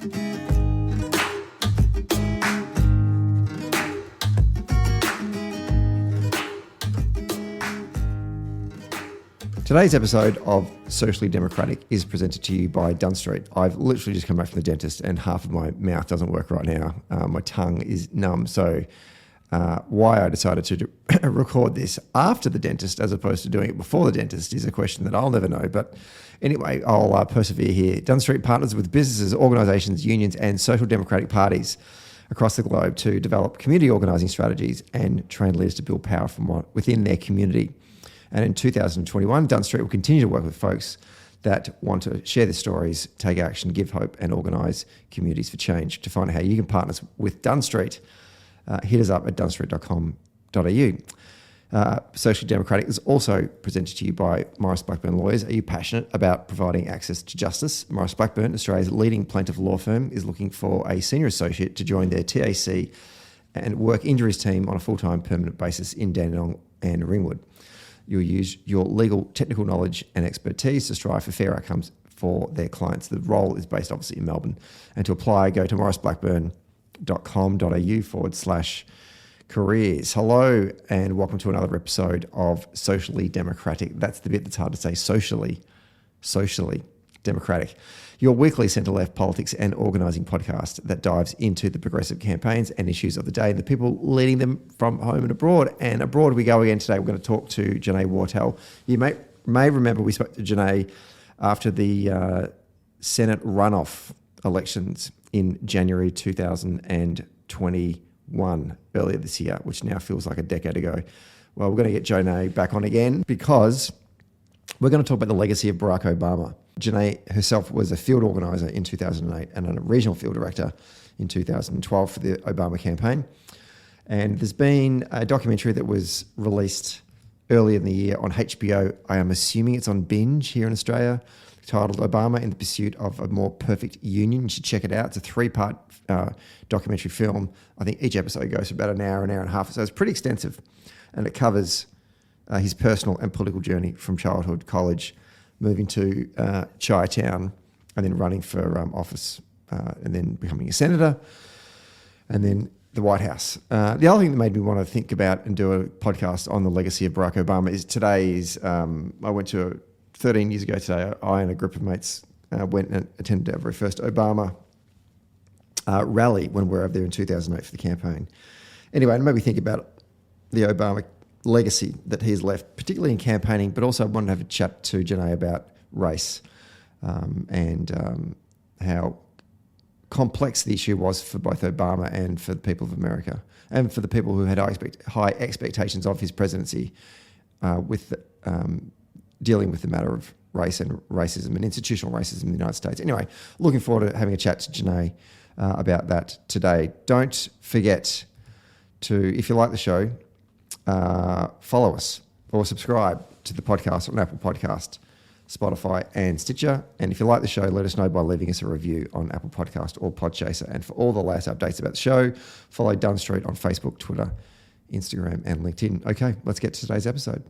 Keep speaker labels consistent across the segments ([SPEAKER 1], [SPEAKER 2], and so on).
[SPEAKER 1] Today's episode of Socially Democratic is presented to you by Dunn Street. I've literally just come back from the dentist and half of my mouth doesn't work right now. My tongue is numb. So why I decided to record this after the dentist as opposed to doing it before the dentist is a question that I'll never know. But anyway, I'll persevere here. Dunn Street partners with businesses, organisations, unions and social democratic parties across the globe to develop community organising strategies and train leaders to build power from within their community. And in 2021, Dunn Street will continue to work with folks that want to share their stories, take action, give hope, and organise communities for change. To find out how you can partner with Dunn Street, hit us up at dunnstreet.com.au. Socially Democratic is also presented to you by Morris Blackburn Lawyers. Are you passionate about providing access to justice? Morris Blackburn, Australia's leading plaintiff law firm, is looking for a senior associate to join their TAC and work injuries team on a full-time permanent basis in Dandenong and Ringwood. You'll use your legal technical knowledge and expertise to strive for fair outcomes for their clients. The role is based obviously in Melbourne. And to apply, go to morrisblackburn.com.au/careers. Hello and welcome to another episode of Socially Democratic. That's the bit that's hard to say, socially democratic. Your weekly centre-left politics and organising podcast that dives into the progressive campaigns and issues of the day and the people leading them from home and abroad. And abroad we go again today. We're going to talk to Jonae Wartel. You may remember we spoke to Jonae after the Senate runoff elections in January 2021, earlier this year, which now feels like a decade ago. Well, we're going to get Jonae back on again because we're going to talk about the legacy of Barack Obama. Jonae herself was a field organiser in 2008 and a regional field director in 2012 for the Obama campaign. And there's been a documentary that was released earlier in the year on HBO. I am assuming it's on Binge here in Australia, titled Obama in the Pursuit of a More Perfect Union. You should check it out. It's a 3-part documentary film. I think each episode goes for about an hour and a half. So it's pretty extensive. And it covers his personal and political journey from childhood, college, moving to Chi-town and then running for office and then becoming a senator and then the White House. The other thing that made me want to think about and do a podcast on the legacy of Barack Obama is I went to 13 years ago today, I and a group of mates went and attended our very first Obama rally when we were over there in 2008 for the campaign. Anyway, it made me think about the Obama legacy that he's left, particularly in campaigning, but also I wanted to have a chat to Jonae about race and how complex the issue was for both Obama and for the people of America and for the people who had high expectations of his presidency with dealing with the matter of race and racism and institutional racism in the United States. Anyway, looking forward to having a chat to Jonae about that today. Don't forget to, if you like the show, follow us or subscribe to the podcast on Apple Podcast, Spotify and Stitcher. And if you like the show, let us know by leaving us a review on Apple Podcast or Podchaser. And for all the latest updates about the show, follow Dunn Street on Facebook, Twitter, Instagram and LinkedIn. Okay, let's get to today's episode.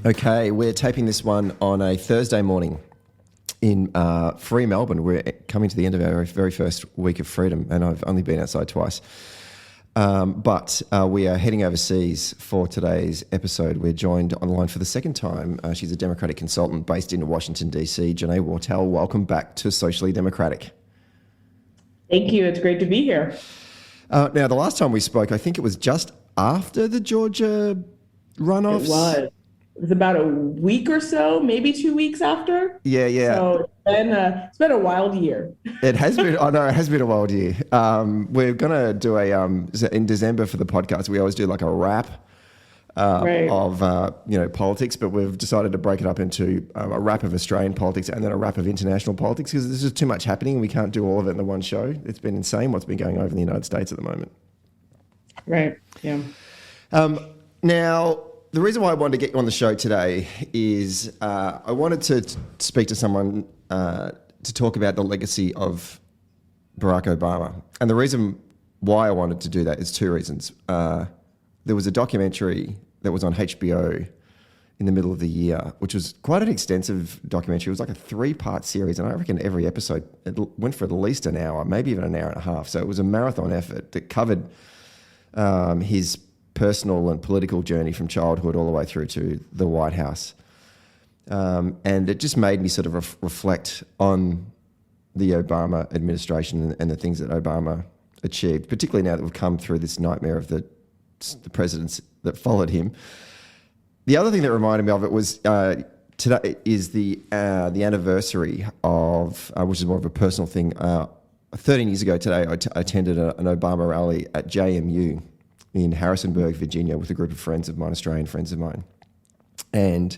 [SPEAKER 1] Okay, we're taping this one on a Thursday morning in free Melbourne. We're coming to the end of our very first week of freedom, and I've only been outside twice. But we are heading overseas for today's episode. We're joined online for the second time. She's a Democratic consultant based in Washington, D.C. Jonae Wartel, welcome back to Socially Democratic.
[SPEAKER 2] Thank you. It's great to be here.
[SPEAKER 1] Now, the last time we spoke, I think it was just after the Georgia runoffs.
[SPEAKER 2] It was about a week or so, maybe 2 weeks after.
[SPEAKER 1] Yeah.
[SPEAKER 2] So it's been a wild year.
[SPEAKER 1] It has been. I know it has been a wild year. We're gonna do in December for the podcast. We always do like a wrap of politics, but we've decided to break it up into a wrap of Australian politics and then a wrap of international politics because there's just too much happening and we can't do all of it in the one show. It's been insane what's been going over in the United States at the moment.
[SPEAKER 2] Right. Yeah.
[SPEAKER 1] Now, the reason why I wanted to get you on the show today is I wanted to speak to someone to talk about the legacy of Barack Obama. And the reason why I wanted to do that is two reasons. There was a documentary that was on HBO in the middle of the year, which was quite an extensive documentary. It was like a 3-part series, and I reckon every episode it went for at least an hour, maybe even an hour and a half. So it was a marathon effort that covered his personal and political journey from childhood all the way through to the White House. And it just made me sort of reflect on the Obama administration and the things that Obama achieved, particularly now that we've come through this nightmare of the presidents that followed him. The other thing that reminded me of it was today is the anniversary of, which is more of a personal thing. 13 years ago today, I attended an Obama rally at JMU in Harrisonburg, Virginia, with a group of friends of mine, Australian friends of mine. And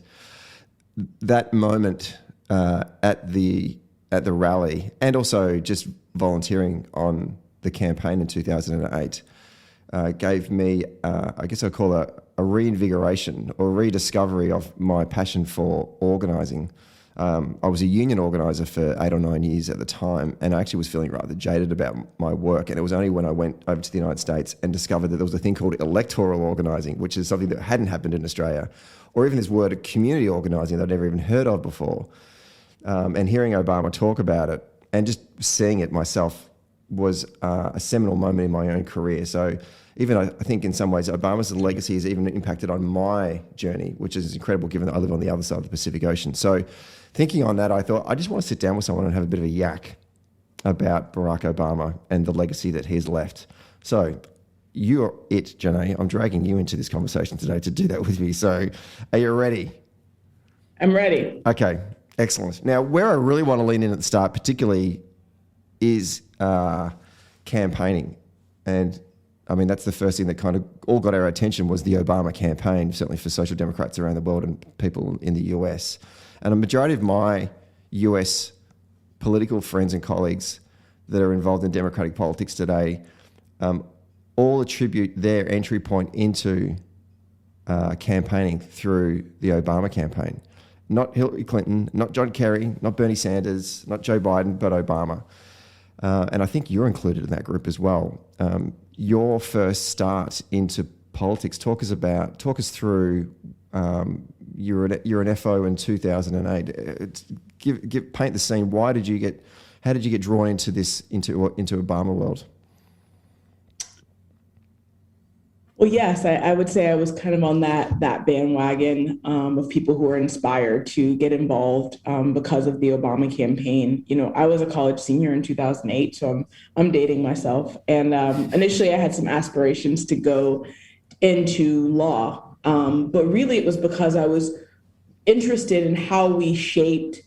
[SPEAKER 1] that moment at the rally, and also just volunteering on the campaign in 2008, gave me, I guess I'll call it a reinvigoration or rediscovery of my passion for organising. I was a union organiser for 8 or 9 years at the time, and I actually was feeling rather jaded about my work. And it was only when I went over to the United States and discovered that there was a thing called electoral organising, which is something that hadn't happened in Australia, or even this word of community organising that I'd never even heard of before. And hearing Obama talk about it and just seeing it myself was a seminal moment in my own career. So even I think in some ways Obama's legacy has even impacted on my journey, which is incredible given that I live on the other side of the Pacific Ocean. So thinking on that, I thought I just want to sit down with someone and have a bit of a yak about Barack Obama and the legacy that he's left. So you're it, Jonae. I'm dragging you into this conversation today to do that with me. So are you ready?
[SPEAKER 2] I'm ready.
[SPEAKER 1] Okay, excellent. Now, where I really want to lean in at the start particularly is campaigning. And I mean, that's the first thing that kind of all got our attention was the Obama campaign, certainly for social democrats around the world and people in the US. And a majority of my US political friends and colleagues that are involved in democratic politics today all attribute their entry point into campaigning through the Obama campaign. Not Hillary Clinton, not John Kerry, not Bernie Sanders, not Joe Biden, but Obama. And I think you're included in that group as well. Your first start into politics, talk us through. You're an FO in 2008. Paint the scene. How did you get drawn into Obama world?
[SPEAKER 2] Well, yes, I would say I was kind of on that bandwagon of people who were inspired to get involved because of the Obama campaign. You know, I was a college senior in 2008, so I'm dating myself. And initially, I had some aspirations to go into law, but really it was because I was interested in how we shaped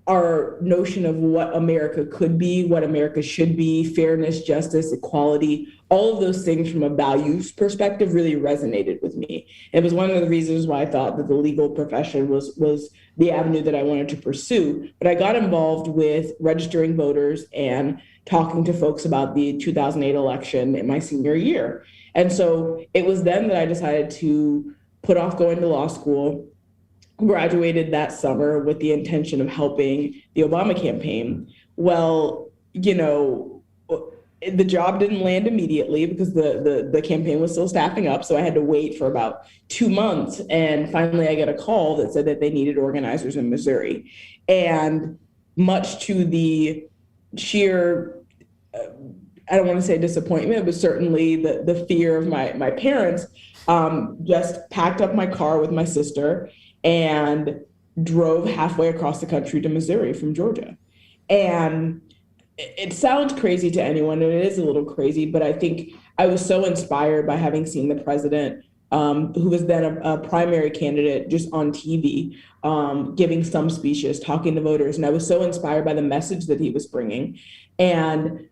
[SPEAKER 2] our notion of what America could be, what America should be, fairness, justice, equality, all of those things from a values perspective really resonated with me. It was one of the reasons why I thought that the legal profession was the avenue that I wanted to pursue. But I got involved with registering voters and talking to folks about the 2008 election in my senior year. And so it was then that I decided to put off going to law school, graduated that summer with the intention of helping the Obama campaign. Well, you know, the job didn't land immediately because the campaign was still staffing up. So I had to wait for about 2 months. And finally, I got a call that said that they needed organizers in Missouri. And much to the sheer, I don't want to say disappointment, but certainly the fear of my parents, just packed up my car with my sister and drove halfway across the country to Missouri from Georgia. And it sounds crazy to anyone, and it is a little crazy, but I think I was so inspired by having seen the president, who was then a primary candidate, just on TV, giving some speeches, talking to voters. And I was so inspired by the message that he was bringing. And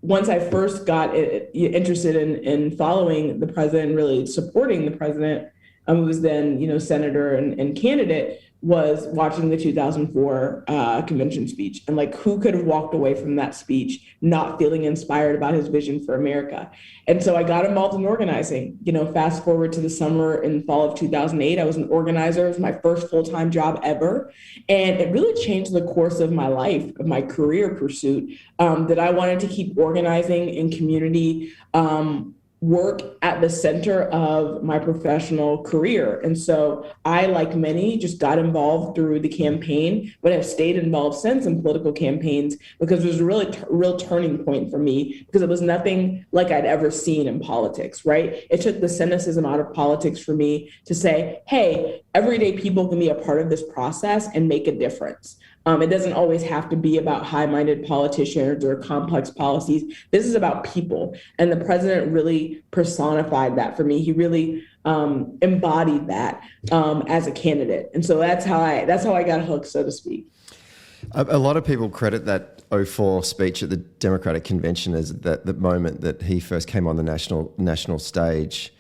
[SPEAKER 2] once I first got interested in following the president, really supporting the president, who was then, senator and candidate, was watching the 2004 convention speech. And like, who could have walked away from that speech not feeling inspired about his vision for America? And so I got involved in organizing. Fast forward to the summer and fall of 2008, I was an organizer. It was my first full-time job ever. And it really changed the course of my life, of my career pursuit, that I wanted to keep organizing in community work at the center of my professional career. And so I, like many, just got involved through the campaign, but have stayed involved since in political campaigns because it was a really real turning point for me, because it was nothing like I'd ever seen in politics, right? It took the cynicism out of politics for me to say, hey, everyday people can be a part of this process and make a difference. It doesn't always have to be about high-minded politicians or complex policies. This is about people. And the president really personified that for me. He really embodied that as a candidate. And so that's how I got hooked, so to speak.
[SPEAKER 1] A lot of people credit that '04 speech at the Democratic Convention as the moment that he first came on the national stage.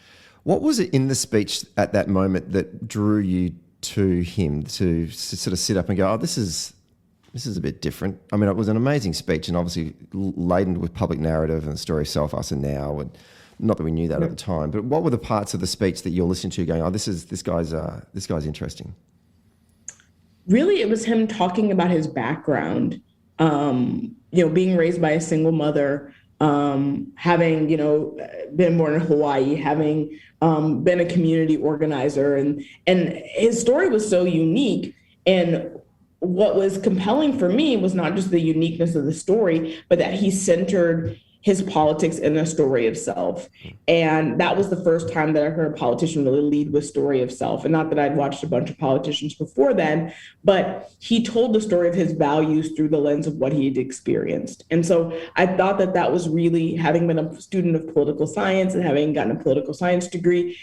[SPEAKER 1] What was it in the speech at that moment that drew you to him to sort of sit up and go, oh, this is a bit different? I mean, it was an amazing speech and obviously laden with public narrative and the story of self, us, and now. And not that we knew that at the time, but what were the parts of the speech that you're listening to going, oh, this guy's interesting?
[SPEAKER 2] Really, it was him talking about his background, being raised by a single mother, having, been born in Hawaii, having been a community organizer. And his story was so unique. And what was compelling for me was not just the uniqueness of the story, but that he centered his politics in a story of self. And that was the first time that I heard a politician really lead with story of self. And not that I'd watched a bunch of politicians before then, but he told the story of his values through the lens of what he had experienced. And so I thought that was really, having been a student of political science and having gotten a political science degree,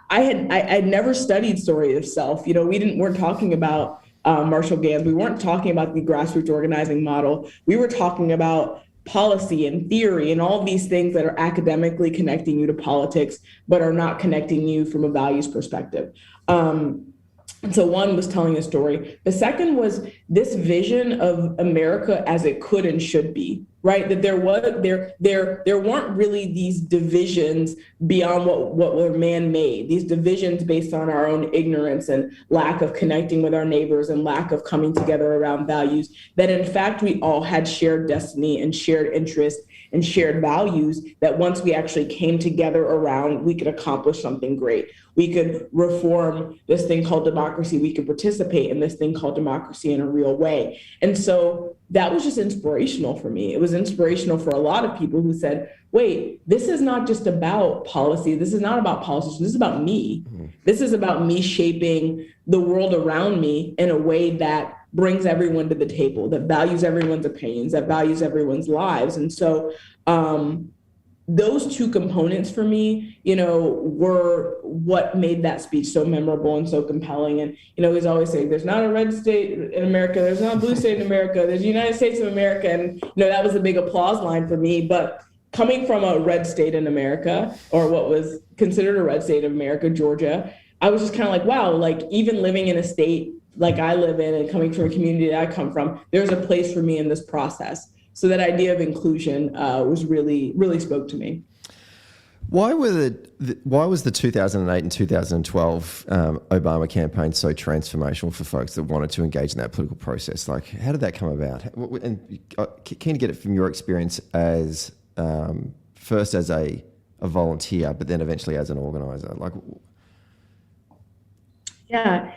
[SPEAKER 2] I'd never studied story of self. We weren't talking about Marshall Gans. We weren't talking about the grassroots organizing model. We were talking about policy and theory and all of these things that are academically connecting you to politics, but are not connecting you from a values perspective. And so one was telling a story. The second was this vision of America as it could and should be, right? That there weren't really these divisions beyond what were man-made, these divisions based on our own ignorance and lack of connecting with our neighbors and lack of coming together around values, that in fact we all had shared destiny and shared interest and shared values that once we actually came together around, we could accomplish something great. We could reform this thing called democracy. We could participate in this thing called democracy in a real way. And so that was just inspirational for me. It was inspirational for a lot of people who said, wait, this is not just about policy. This is not about politics. This is about me. This is about me shaping the world around me in a way that brings everyone to the table, that values everyone's opinions, that values everyone's lives. And so those two components for me, were what made that speech so memorable and so compelling. And, he's always saying, there's not a red state in America, there's not a blue state in America, there's the United States of America. And, that was a big applause line for me. But coming from a red state in America, or what was considered a red state of America, Georgia, I was just kind of like, wow, like even living in a state like I live in and coming from a community that I come from, there's a place for me in this process. So that idea of inclusion was really spoke to me.
[SPEAKER 1] Why was the 2008 and 2012 Obama campaign so transformational for folks that wanted to engage in that political process? Like, how did that come about? And keen to get it from your experience as first as a volunteer, but then eventually as an organizer.
[SPEAKER 2] Yeah.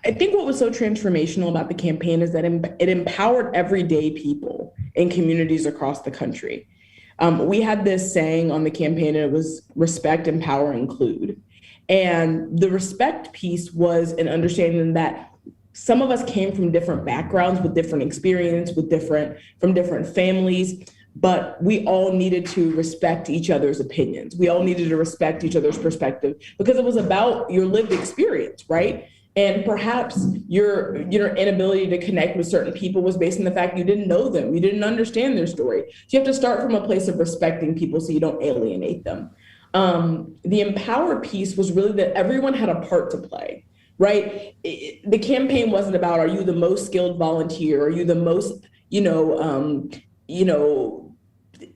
[SPEAKER 2] I think what was so transformational about the campaign is that it empowered everyday people in communities across the country. We had this saying on the campaign, and it was respect, empower, include. And the respect piece was an understanding that some of us came from different backgrounds with different experience, from different families, but we all needed to respect each other's opinions. We all needed to respect each other's perspective because it was about your lived experience, right? And perhaps your inability to connect with certain people was based on the fact you didn't know them, you didn't understand their story. So you have to start from a place of respecting people so you don't alienate them. The empower piece was really that everyone had a part to play. right? The campaign wasn't about, are you the most skilled volunteer? Are you the most,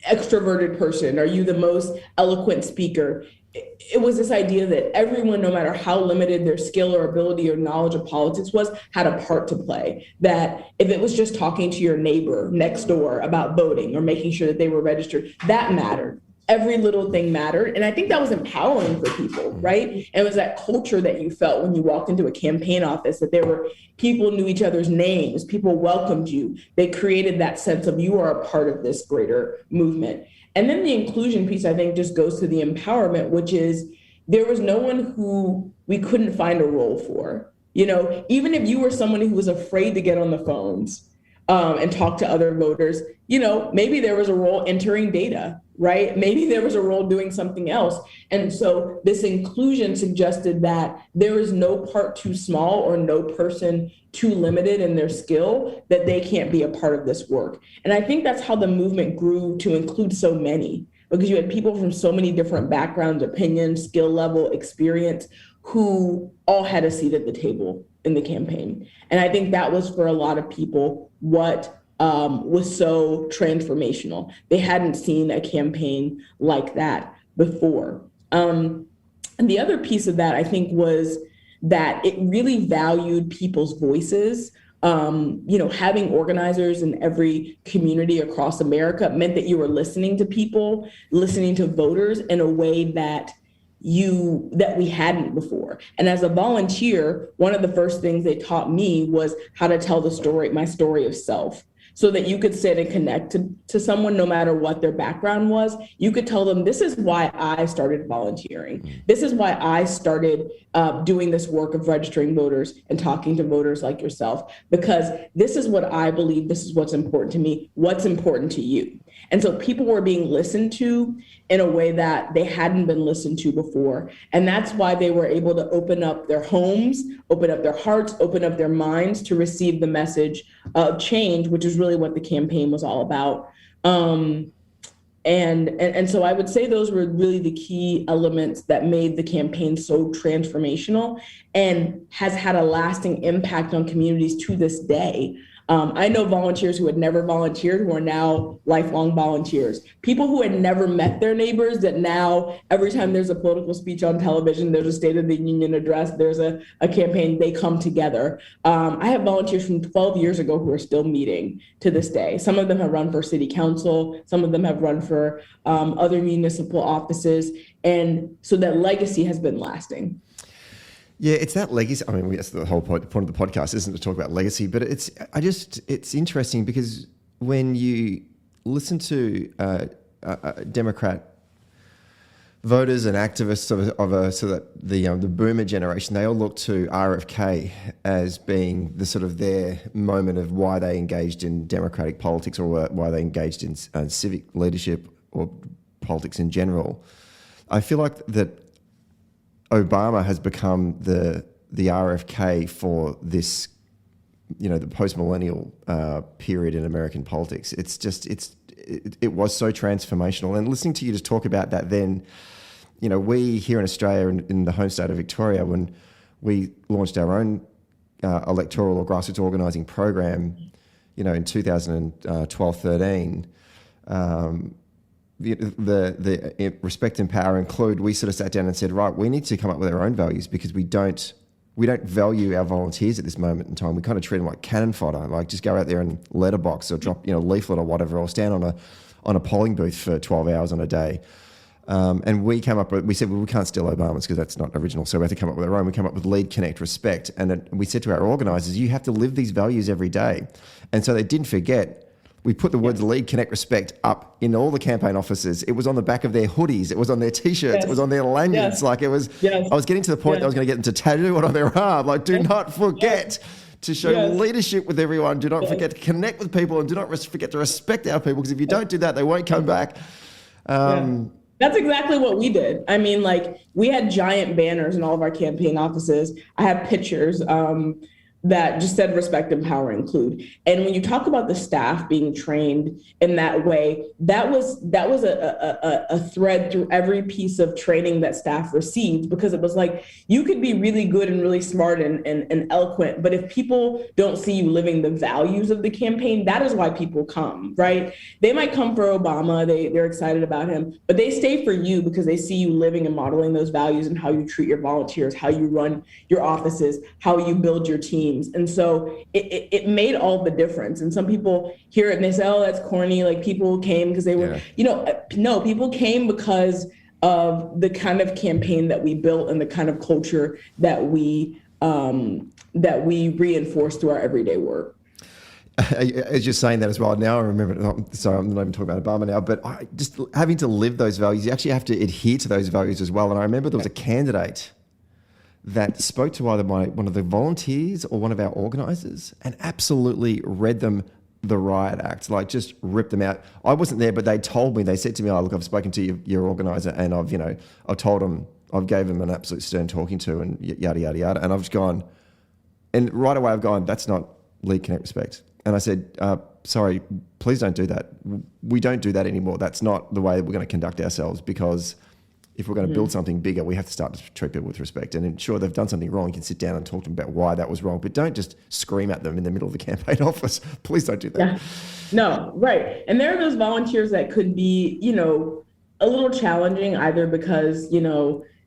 [SPEAKER 2] extroverted person? Are you the most eloquent speaker? It was this idea that everyone, no matter how limited their skill or ability or knowledge of politics was, had a part to play. That if it was just talking to your neighbor next door about voting or making sure that they were registered, that mattered. Every little thing mattered. And I think that was empowering for people, right? And it was that culture that you felt when you walked into a campaign office, that there were people knew each other's names, people welcomed you. They created that sense of you are a part of this greater movement. And then the inclusion piece, I think, just goes to the empowerment, which is there was no one who we couldn't find a role for. Even if you were someone who was afraid to get on the phones and talk to other voters, maybe there was a role entering data, right? Maybe there was a role doing something else. And so this inclusion suggested that there is no part too small or no person too limited in their skill that they can't be a part of this work. And I think that's how the movement grew to include so many, because you had people from so many different backgrounds, opinions, skill level, experience, who all had a seat at the table in the campaign. And I think that was, for a lot of people, what was so transformational. They hadn't seen a campaign like that before. And the other piece of that, I think, was that it really valued people's voices. Having organizers in every community across America meant that you were listening to people, listening to voters in a way that we hadn't before. And as a volunteer, one of the first things they taught me was how to tell my story of self, so that you could sit and connect to someone no matter what their background was. You could tell them, this is why I started volunteering. This is why I started doing this work of registering voters and talking to voters like yourself, because this is what I believe, this is what's important to me, what's important to you. And so people were being listened to in a way that they hadn't been listened to before. And that's why they were able to open up their homes, open up their hearts, open up their minds to receive the message of change, which is really what the campaign was all about. And so I would say those were really the key elements that made the campaign so transformational and has had a lasting impact on communities to this day. I know volunteers who had never volunteered who are now lifelong volunteers. People who had never met their neighbors that now, every time there's a political speech on television, there's a State of the Union address, there's a campaign, they come together. I have volunteers from 12 years ago who are still meeting to this day. Some of them have run for city council, some of them have run for other municipal offices. And so that legacy has been lasting.
[SPEAKER 1] Yeah, it's that legacy. I mean, that's the whole point of the podcast, isn't to talk about legacy, but it's interesting because when you listen to Democrat voters and activists the boomer generation, they all look to RFK as being the sort of their moment of why they engaged in democratic politics or why they engaged in civic leadership or politics in general. I feel like that Obama has become the RFK for this, the post-millennial period in American politics. It was so transformational. And listening to you just talk about that then, we here in Australia, in the home state of Victoria, when we launched our own electoral or grassroots organising program, in 2012-13, the respect, empower, include, we sort of sat down and said, right, we need to come up with our own values because we don't value our volunteers at this moment in time. We kind of treat them like cannon fodder, like just go out there and letterbox or drop, leaflet or whatever, or stand on a polling booth for 12 hours on a day. And we said, well, we can't steal Obama's because that's not original. So we have to come up with our own. We come up with lead, connect, respect. And we said to our organisers, you have to live these values every day. And so they didn't forget. We put the words lead, connect, respect up in all the campaign offices. It was on the back of their hoodies. It was on their T-shirts. Yes. It was on their lanyards. Yes. Like it was, yes. I was getting to the point that I was going to get them to tattoo it on their arm. Like, do not forget to show leadership with everyone. Do not forget to connect with people, and do not forget to respect our people, because if you don't do that, they won't come back.
[SPEAKER 2] That's exactly what we did. I mean, like, we had giant banners in all of our campaign offices. I have pictures. that just said respect, empower, include. And when you talk about the staff being trained in that way, that was a thread through every piece of training that staff received, because it was like, you could be really good and really smart and eloquent, but if people don't see you living the values of the campaign, that is why people come, right? They might come for Obama, they're excited about him, but they stay for you because they see you living and modeling those values and how you treat your volunteers, how you run your offices, how you build your teams. And so it made all the difference. And some people hear it and they say, oh, that's corny. Like, people came because they were, no, people came because of the kind of campaign that we built and the kind of culture that we reinforce through our everyday work.
[SPEAKER 1] As you're saying that as well, now I remember, sorry, I'm not even talking about Obama now, but just having to live those values, you actually have to adhere to those values as well. And I remember there was a candidate that spoke to either one of the volunteers or one of our organisers and absolutely read them the riot act, like just ripped them out. I wasn't there, but they told me, they said to me, oh, look, I've spoken to your organiser and I've told them, I've gave them an absolute stern talking to and yada, yada, yada. And I've just gone, and right away I've gone, that's not lead, connect, respect. And I said, sorry, please don't do that. We don't do that anymore. That's not the way that we're going to conduct ourselves, because if we're going to build something bigger, we have to start to treat people with respect. And ensure they've done something wrong, you can sit down and talk to them about why that was wrong, but don't just scream at them in the middle of the campaign office. Please don't do that.
[SPEAKER 2] Yeah. No, right. And there are those volunteers that could be, a little challenging, either because,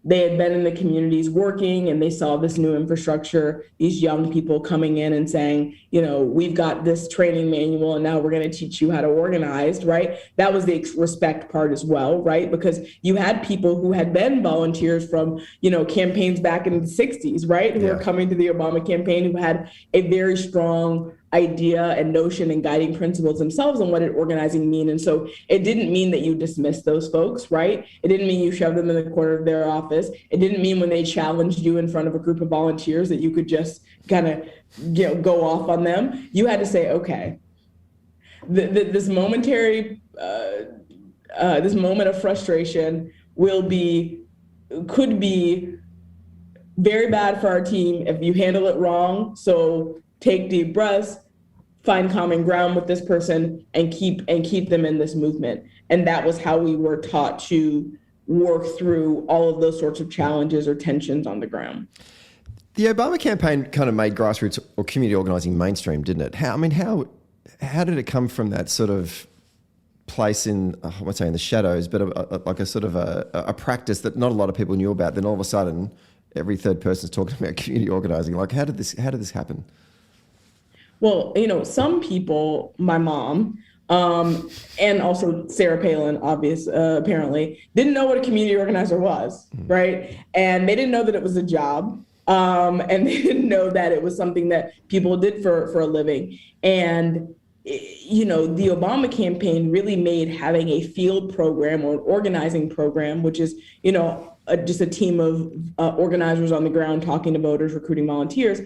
[SPEAKER 2] they had been in the communities working and they saw this new infrastructure, these young people coming in and saying, we've got this training manual and now we're going to teach you how to organize, right? That was the respect part as well, right? Because you had people who had been volunteers from, campaigns back in the 60s, right? Who were coming to the Obama campaign, who had a very strong idea and notion and guiding principles themselves on what did organizing mean. And so it didn't mean that you dismissed those folks, right? It didn't mean you shoved them in the corner of their office. It didn't mean when they challenged you in front of a group of volunteers that you could just kind of, go off on them. You had to say, okay, this momentary, this moment of frustration could be very bad for our team if you handle it wrong. So take deep breaths, find common ground with this person, and keep them in this movement. And that was how we were taught to work through all of those sorts of challenges or tensions on the ground.
[SPEAKER 1] The Obama campaign kind of made grassroots or community organising mainstream, didn't it? How did it come from that sort of place in, I won't say in the shadows, but like a sort of a practice that not a lot of people knew about? Then all of a sudden, every third person's talking about community organising. Like, how did this happen?
[SPEAKER 2] Well, some people, my mom, and also Sarah Palin, apparently, didn't know what a community organizer was, right? And they didn't know that it was a job. And they didn't know that it was something that people did for a living. And, the Obama campaign really made having a field program or an organizing program, which is, just a team of organizers on the ground talking to voters, recruiting volunteers.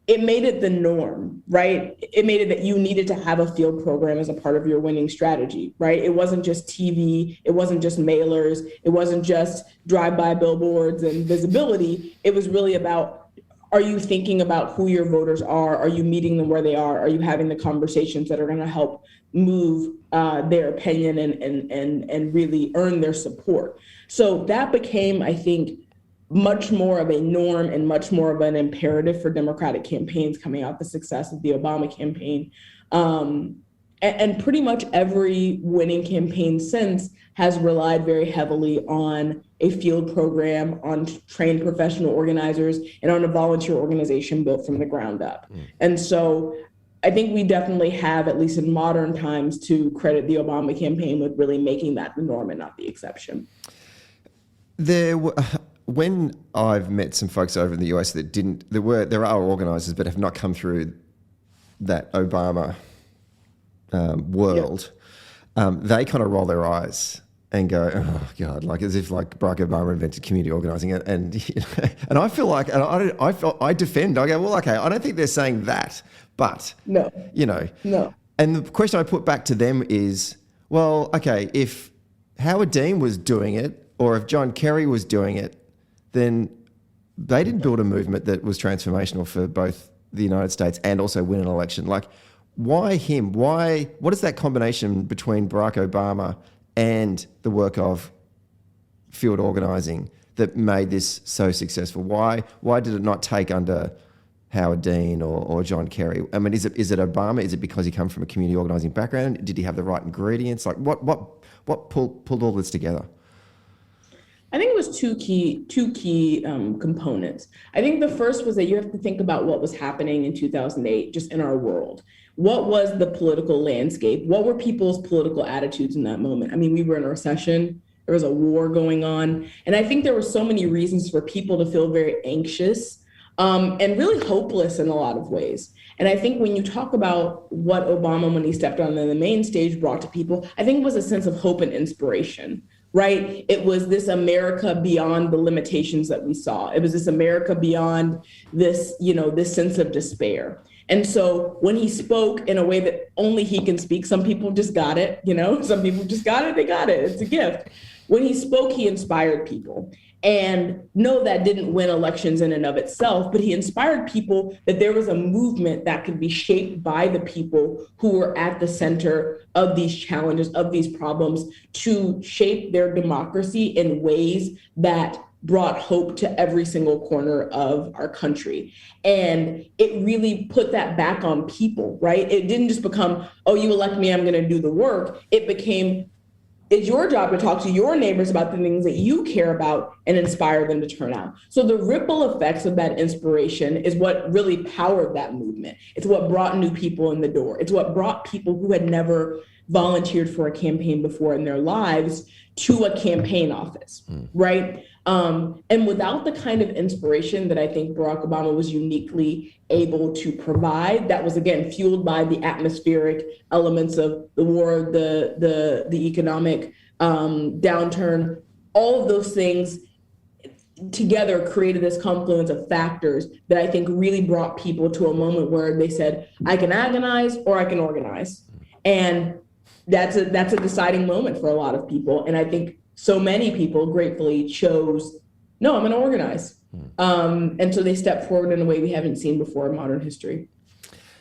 [SPEAKER 2] It made it the norm, right? It made it that you needed to have a field program as a part of your winning strategy, right? It wasn't just TV. It wasn't just mailers. It wasn't just drive-by billboards and visibility. It was really about, are you thinking about who your voters are? Are you meeting them where they are? Are you having the conversations that are going to help move their opinion and really earn their support? So that became, I think, much more of a norm and much more of an imperative for Democratic campaigns coming out the success of the Obama campaign. And pretty much every winning campaign since has relied very heavily on a field program, on trained professional organizers, and on a volunteer organization built from the ground up. And so I think we definitely have, at least in modern times, to credit the Obama campaign with really making that the norm and not the exception.
[SPEAKER 1] When I've met some folks over in the US that there are organisers but have not come through that Obama world, they kind of roll their eyes and go, oh God, like as if like Barack Obama invented community organising, and I feel like, and I defend. I go, well, okay, I don't think they're saying that, but
[SPEAKER 2] no.
[SPEAKER 1] And the question I put back to them is, well, okay, if Howard Dean was doing it, or if John Kerry was doing it, then they didn't build a movement that was transformational for both the United States and also win an election. Like, why him? What is that combination between Barack Obama and the work of field organising that made this so successful? Why did it not take under Howard Dean or John Kerry? I mean, is it Obama? Is it because he comes from a community organising background? Did he have the right ingredients? Like, what pulled all this together?
[SPEAKER 2] I think it was two key components. I think the first was that you have to think about what was happening in 2008, just in our world. What was the political landscape? What were people's political attitudes in that moment? I mean, we were in a recession. There was a war going on. And I think there were so many reasons for people to feel very anxious and really hopeless in a lot of ways. And I think when you talk about what Obama, when he stepped on the main stage, brought to people, I think it was a sense of hope and inspiration, right? It was this America beyond the limitations that we saw. It was this America beyond this, this sense of despair. And so when he spoke in a way that only he can speak, some people just got it, some people just got it, they got it, it's a gift. When he spoke, he inspired people. And no, that didn't win elections in and of itself, but he inspired people that there was a movement that could be shaped by the people who were at the center of these challenges, of these problems, to shape their democracy in ways that brought hope to every single corner of our country. And it really put that back on people, right? It didn't just become, oh, you elect me, I'm going to do the work. It became, it's your job to talk to your neighbors about the things that you care about and inspire them to turn out. So the ripple effects of that inspiration is what really powered that movement. It's what brought new people in the door. It's what brought people who had never volunteered for a campaign before in their lives to a campaign office, right? And without the kind of inspiration that I think Barack Obama was uniquely able to provide, that was, again, fueled by the atmospheric elements of the war, the economic downturn, all of those things together created this confluence of factors that I think really brought people to a moment where they said, I can agonize or I can organize. And that's a deciding moment for a lot of people. And I think so many people gratefully chose, no, I'm going to organize. And so they stepped forward in a way we haven't seen before in modern history.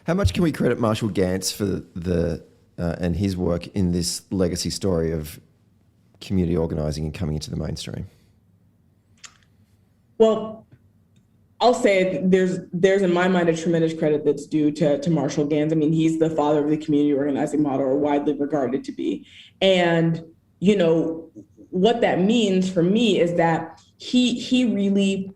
[SPEAKER 1] How much can we credit Marshall Gantz for and his work in this legacy story of community organising and coming into the mainstream?
[SPEAKER 2] Well, I'll say there's in my mind a tremendous credit that's due to Marshall Gantz. I mean, he's the father of the community organizing model, or widely regarded to be. And, what that means for me is that he really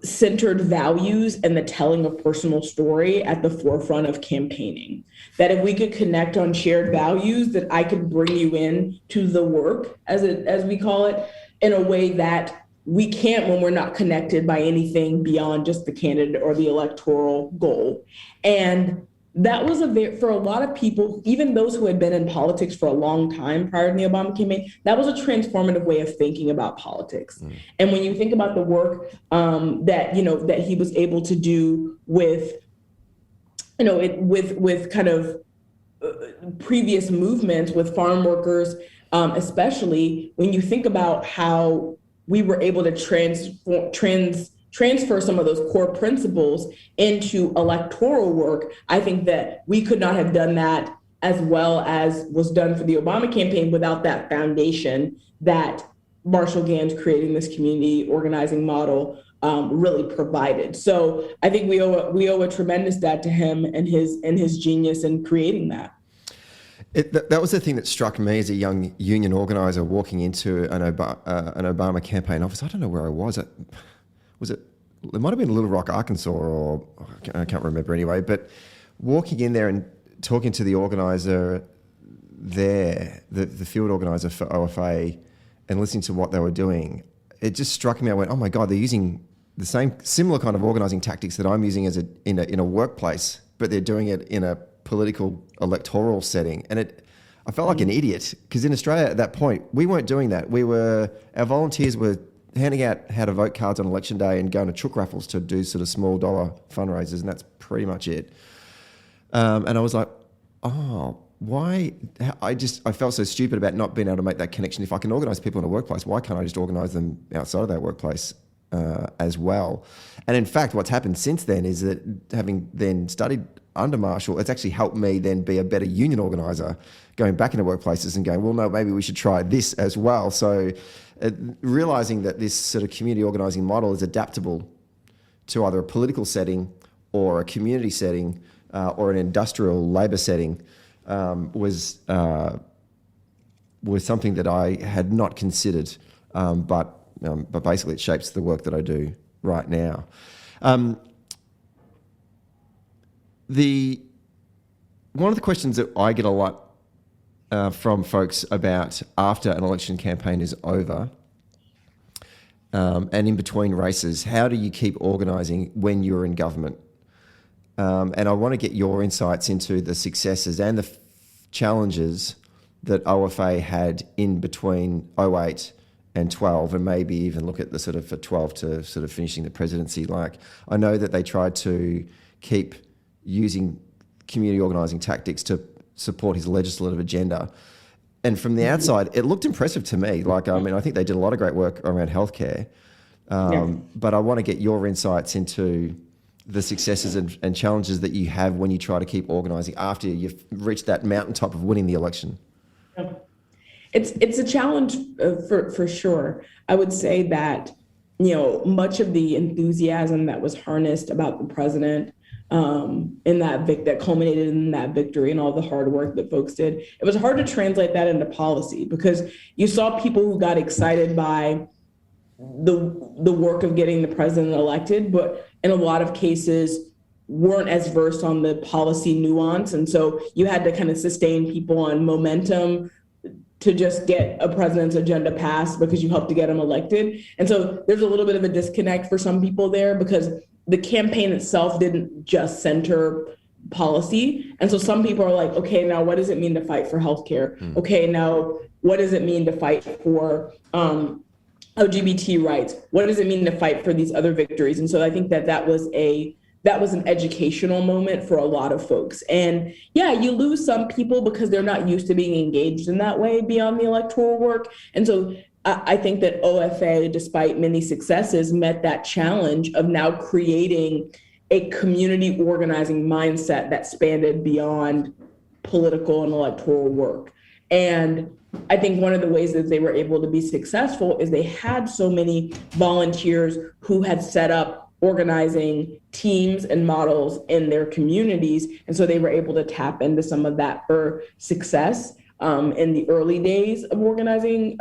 [SPEAKER 2] centered values and the telling of personal story at the forefront of campaigning. That if we could connect on shared values, that I could bring you in to the work, as we call it, in a way that we can't when we're not connected by anything beyond just the candidate or the electoral goal. And that was for a lot of people, even those who had been in politics for a long time prior to the Obama campaign, that was a transformative way of thinking about politics. And when you think about the work that he was able to do with, with kind of previous movements with farm workers, especially when you think about how we were able to transfer some of those core principles into electoral work, I think that we could not have done that as well as was done for the Obama campaign without that foundation that Marshall Gantz creating this community organizing model really provided. So I think we owe a tremendous debt to him and his genius in creating that.
[SPEAKER 1] That was the thing that struck me as a young union organizer walking into an Obama campaign office. I don't know where I was. It might have been Little Rock, Arkansas, or I can't remember anyway, but walking in there and talking to the organizer there, the field organizer for OFA, and listening to what they were doing, it just struck me. I went, oh my God, they're using the similar kind of organizing tactics that I'm using in a workplace, but they're doing it in a political electoral setting. And I felt like an idiot, because in Australia at that point, we weren't doing that. Our volunteers were handing out how to vote cards on election day and going to chook raffles to do sort of small dollar fundraisers, and that's pretty much it. And I was like, oh, why? I felt so stupid about not being able to make that connection. If I can organise people in a workplace, why can't I just organise them outside of that workplace? as well. And in fact, what's happened since then is that having then studied under Marshall, it's actually helped me then be a better union organizer, going back into workplaces and going, well, no, maybe we should try this as well. So realizing that this sort of community organizing model is adaptable to either a political setting or a community setting or an industrial labor setting was something that I had not considered, but basically it shapes the work that I do right now. One of the questions that I get a lot from folks about after an election campaign is over and in between races, how do you keep organising when you're in government? And I want to get your insights into the successes and the challenges that OFA had in between 08 and 12, and maybe even look at the sort of for 12 to sort of finishing the presidency. Like, I know that they tried to keep using community organising tactics to support his legislative agenda. And from the outside, it looked impressive to me. Like, I mean, I think they did a lot of great work around healthcare. But I want to get your insights into the successes and challenges that you have when you try to keep organising after you've reached that mountaintop of winning the election.
[SPEAKER 2] It's a challenge for sure. I would say that, much of the enthusiasm that was harnessed about the president in that culminated in that victory and all the hard work that folks did, it was hard to translate that into policy, because you saw people who got excited by the work of getting the president elected, but in a lot of cases weren't as versed on the policy nuance. And so you had to kind of sustain people on momentum to just get a president's agenda passed because you helped to get him elected. And so there's a little bit of a disconnect for some people there, because the campaign itself didn't just center policy. And so some people are like, okay, now what does it mean to fight for healthcare? Okay, now what does it mean to fight for LGBT rights? What does it mean to fight for these other victories? And so I think that was an educational moment for a lot of folks. And yeah, you lose some people because they're not used to being engaged in that way beyond the electoral work. And so I think that OFA, despite many successes, met that challenge of now creating a community organizing mindset that spanned beyond political and electoral work. And I think one of the ways that they were able to be successful is they had so many volunteers who had set up organizing teams and models in their communities. And so they were able to tap into some of that for success in the early days of organizing,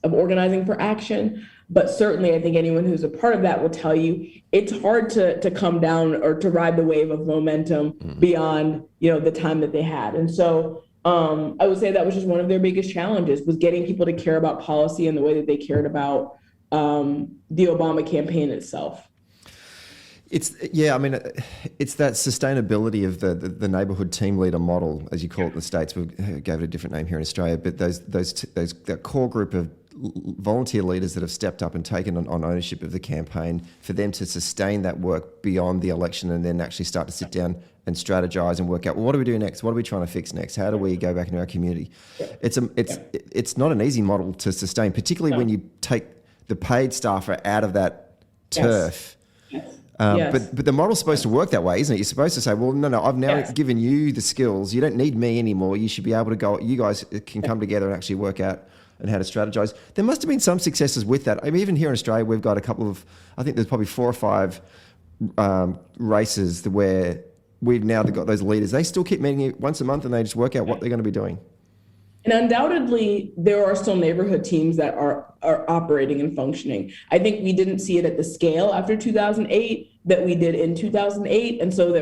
[SPEAKER 2] organizing for action. But certainly I think anyone who's a part of that will tell you it's hard to come down or to ride the wave of momentum beyond, the time that they had. And so I would say that was just one of their biggest challenges, was getting people to care about policy in the way that they cared about the Obama campaign itself.
[SPEAKER 1] It's that sustainability of the neighbourhood team leader model, as you call it in the States. We gave it a different name here in Australia, but that core group of volunteer leaders that have stepped up and taken on ownership of the campaign, for them to sustain that work beyond the election and then actually start to sit down and strategize and work out, well, what do we do next? What are we trying to fix next? How do we go back into our community? It's not an easy model to sustain, particularly when you take the paid staffer out of that turf. But the model's supposed to work that way, isn't it? You're supposed to say, well, no, I've now given you the skills. You don't need me anymore. You should be able to go, you guys can come together and actually work out and how to strategize. There must have been some successes with that. I mean, even here in Australia, we've got a couple of, I think there's probably 4 or 5 races where we've now got those leaders. They still keep meeting once a month and they just work out what they're going to be doing.
[SPEAKER 2] And undoubtedly, there are still neighborhood teams that are operating and functioning. I think we didn't see it at the scale after 2008 that we did in 2008. And so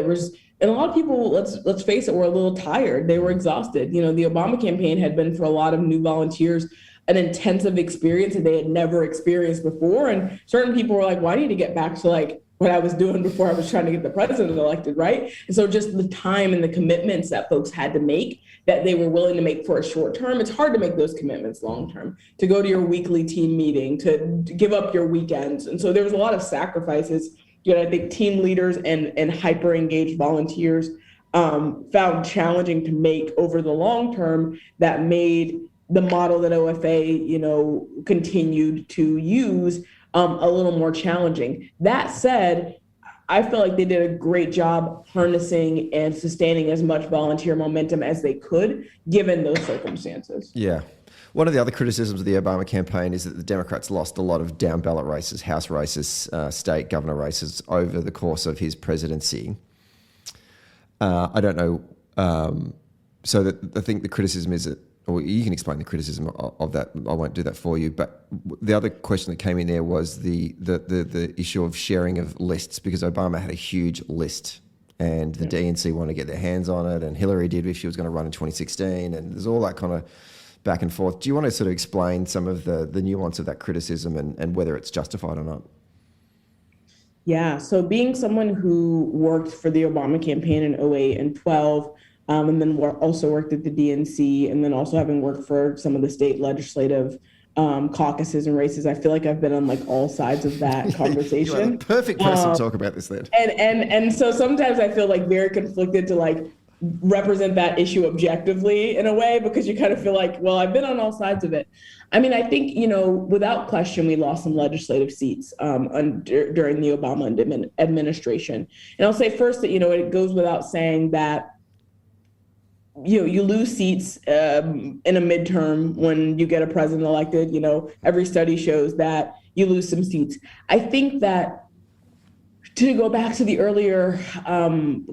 [SPEAKER 2] and a lot of people, let's face it, were a little tired. They were exhausted. The Obama campaign had been, for a lot of new volunteers, an intensive experience that they had never experienced before. And certain people were like, well, I need to get back to what I was doing before I was trying to get the president elected, right? And so just the time and the commitments that folks had to make, that they were willing to make for a short term, it's hard to make those commitments long term, to go to your weekly team meeting, to give up your weekends. And so there was a lot of sacrifices. I think team leaders and hyper engaged volunteers found challenging to make over the long term, that made the model that OFA, continued to use a little more challenging. That said, I feel like they did a great job harnessing and sustaining as much volunteer momentum as they could, given those circumstances.
[SPEAKER 1] Yeah. One of the other criticisms of the Obama campaign is that the Democrats lost a lot of down ballot races, House races, state governor races over the course of his presidency. I don't know. So that I think the criticism is that, or you can explain the criticism of that. I won't do that for you. But the other question that came in there was the issue of sharing of lists, because Obama had a huge list and the DNC wanted to get their hands on it, and Hillary did if she was going to run in 2016, and there's all that kind of back and forth. Do you want to sort of explain some of the nuance of that criticism and whether it's justified or not?
[SPEAKER 2] Yeah, so being someone who worked for the Obama campaign in 08 and 12, and then also worked at the DNC, and then also having worked for some of the state legislative caucuses and races, I feel like I've been on like all sides of that conversation.
[SPEAKER 1] You are the perfect person to talk about this then.
[SPEAKER 2] And so sometimes I feel like very conflicted to like represent that issue objectively in a way, because you kind of feel like, well, I've been on all sides of it. I mean, I think, without question, we lost some legislative seats during the Obama administration. And I'll say first that, it goes without saying that you lose seats in a midterm when you get a president elected. Every study shows that you lose some seats. I think that, to go back to the earlier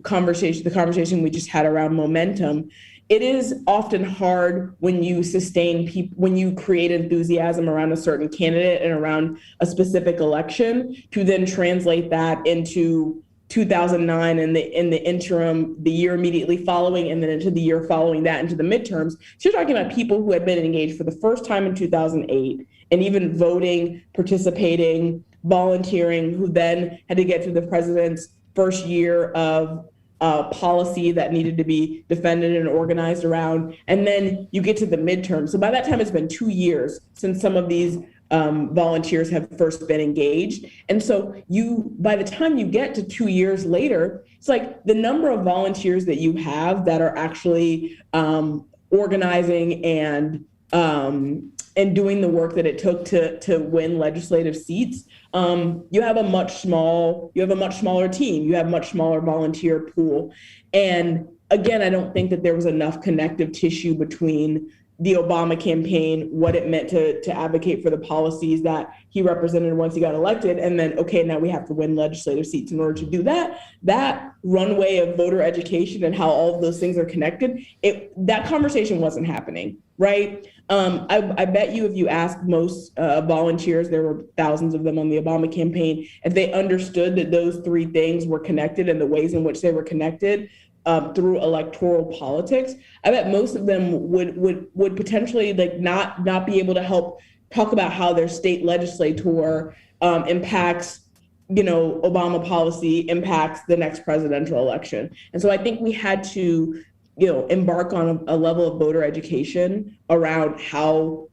[SPEAKER 2] conversation, the conversation we just had around momentum, it is often hard when you sustain people, when you create enthusiasm around a certain candidate and around a specific election, to then translate that into 2009 and in the interim, the year immediately following, and then into the year following that, into the midterms. So you're talking about people who had been engaged for the first time in 2008 and even voting, participating, volunteering, who then had to get through the president's first year of policy that needed to be defended and organized around. And then you get to the midterm. So by that time, it's been 2 years since some of these volunteers have first been engaged. And so by the time you get to 2 years later, it's like the number of volunteers that you have that are actually organizing and doing the work that it took to win legislative seats. You have a much smaller team. You have a much smaller volunteer pool. And again, I don't think that there was enough connective tissue between the Obama campaign, what it meant to advocate for the policies that he represented once he got elected, and then, okay, now we have to win legislative seats in order to do that. That runway of voter education and how all of those things are connected, that conversation wasn't happening, right? I bet you if you ask most volunteers, there were thousands of them on the Obama campaign, if they understood that those three things were connected and the ways in which they were connected through electoral politics, I bet most of them would potentially like not be able to help talk about how their state legislator impacts, Obama policy impacts the next presidential election. And so I think we had to, embark on a level of voter education around how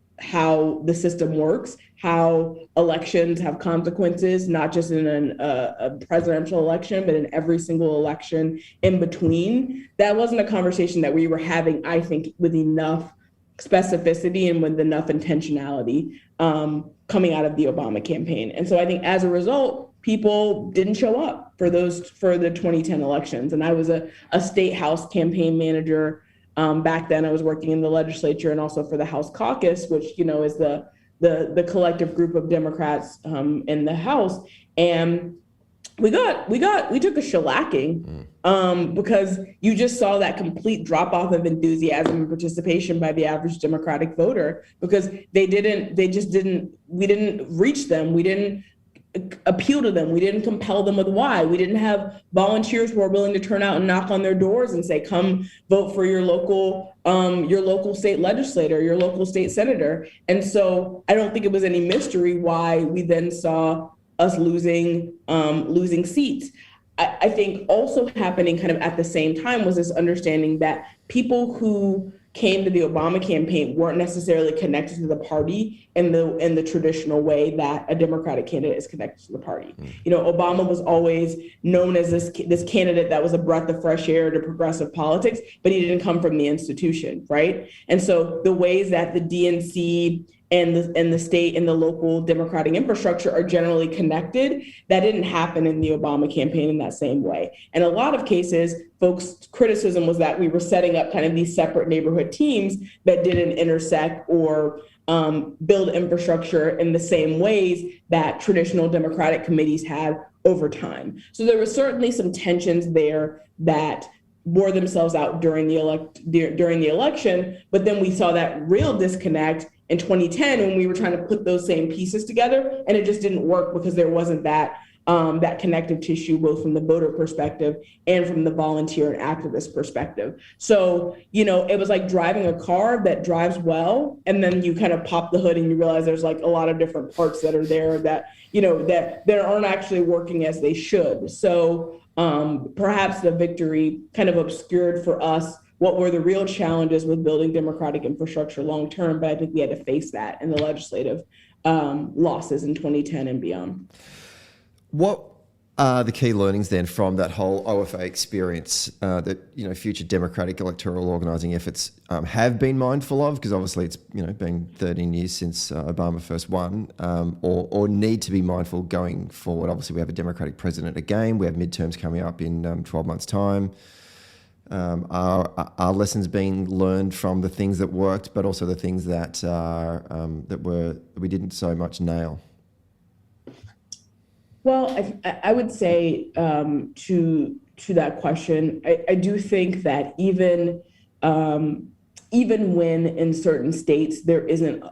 [SPEAKER 2] the system works, how elections have consequences, not just in a presidential election, but in every single election in between. That wasn't a conversation that we were having, I think, with enough specificity and with enough intentionality coming out of the Obama campaign. And so I think as a result, people didn't show up for the 2010 elections. And I was a state house campaign manager back then. I was working in the legislature and also for the House caucus, which, is the collective group of Democrats in the House. And we took a shellacking because you just saw that complete drop off of enthusiasm and participation by the average Democratic voter, because we didn't reach them. We didn't appeal to them. We didn't compel them with why. We didn't have volunteers who are willing to turn out and knock on their doors and say, come vote for your local state legislator, your local state senator. And so I don't think it was any mystery why we then saw us losing seats. I think also happening kind of at the same time was this understanding that people who came to the Obama campaign weren't necessarily connected to the party in the traditional way that a Democratic candidate is connected to the party. Obama was always known as this candidate that was a breath of fresh air to progressive politics, but he didn't come from the institution, right? And so the ways that the DNC and the state and the local democratic infrastructure are generally connected, that didn't happen in the Obama campaign in that same way. And a lot of cases, folks' criticism was that we were setting up kind of these separate neighborhood teams that didn't intersect or build infrastructure in the same ways that traditional Democratic committees had over time. So there were certainly some tensions there that bore themselves out during the election, but then we saw that real disconnect in 2010 when we were trying to put those same pieces together, and it just didn't work because there wasn't that connective tissue, both from the voter perspective and from the volunteer and activist perspective. So, it was like driving a car that drives well, and then you kind of pop the hood and you realize there's like a lot of different parts that are there that aren't actually working as they should. So perhaps the victory kind of obscured for us what were the real challenges with building democratic infrastructure long term, but I think we had to face that in the legislative losses in 2010 and beyond.
[SPEAKER 1] What are the key learnings then from that whole OFA experience that future democratic electoral organising efforts have been mindful of? Because obviously it's been 13 years since Obama first won, or need to be mindful going forward. Obviously we have a Democratic president again. We have midterms coming up in 12 months' time. Are lessons being learned from the things that worked, but also the things that we didn't so much nail?
[SPEAKER 2] Well, I would say to that question, I do think that even when in certain states there isn't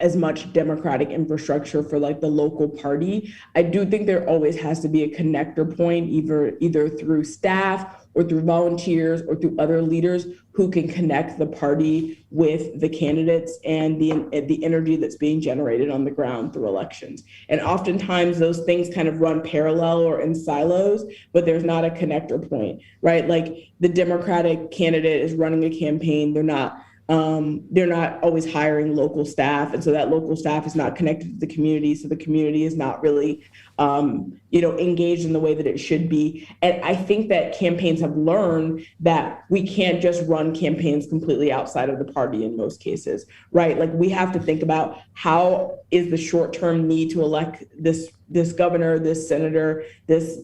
[SPEAKER 2] as much democratic infrastructure for like the local party, I do think there always has to be a connector point, either through staff or through volunteers or through other leaders who can connect the party with the candidates and the energy that's being generated on the ground through elections. And oftentimes those things kind of run parallel or in silos, but there's not a connector point, right? Like the Democratic candidate is running a campaign, they're not always hiring local staff. And so that local staff is not connected to the community. So the community is not really, engaged in the way that it should be. And I think that campaigns have learned that we can't just run campaigns completely outside of the party in most cases, right? Like we have to think about how is the short-term need to elect this governor, this senator, this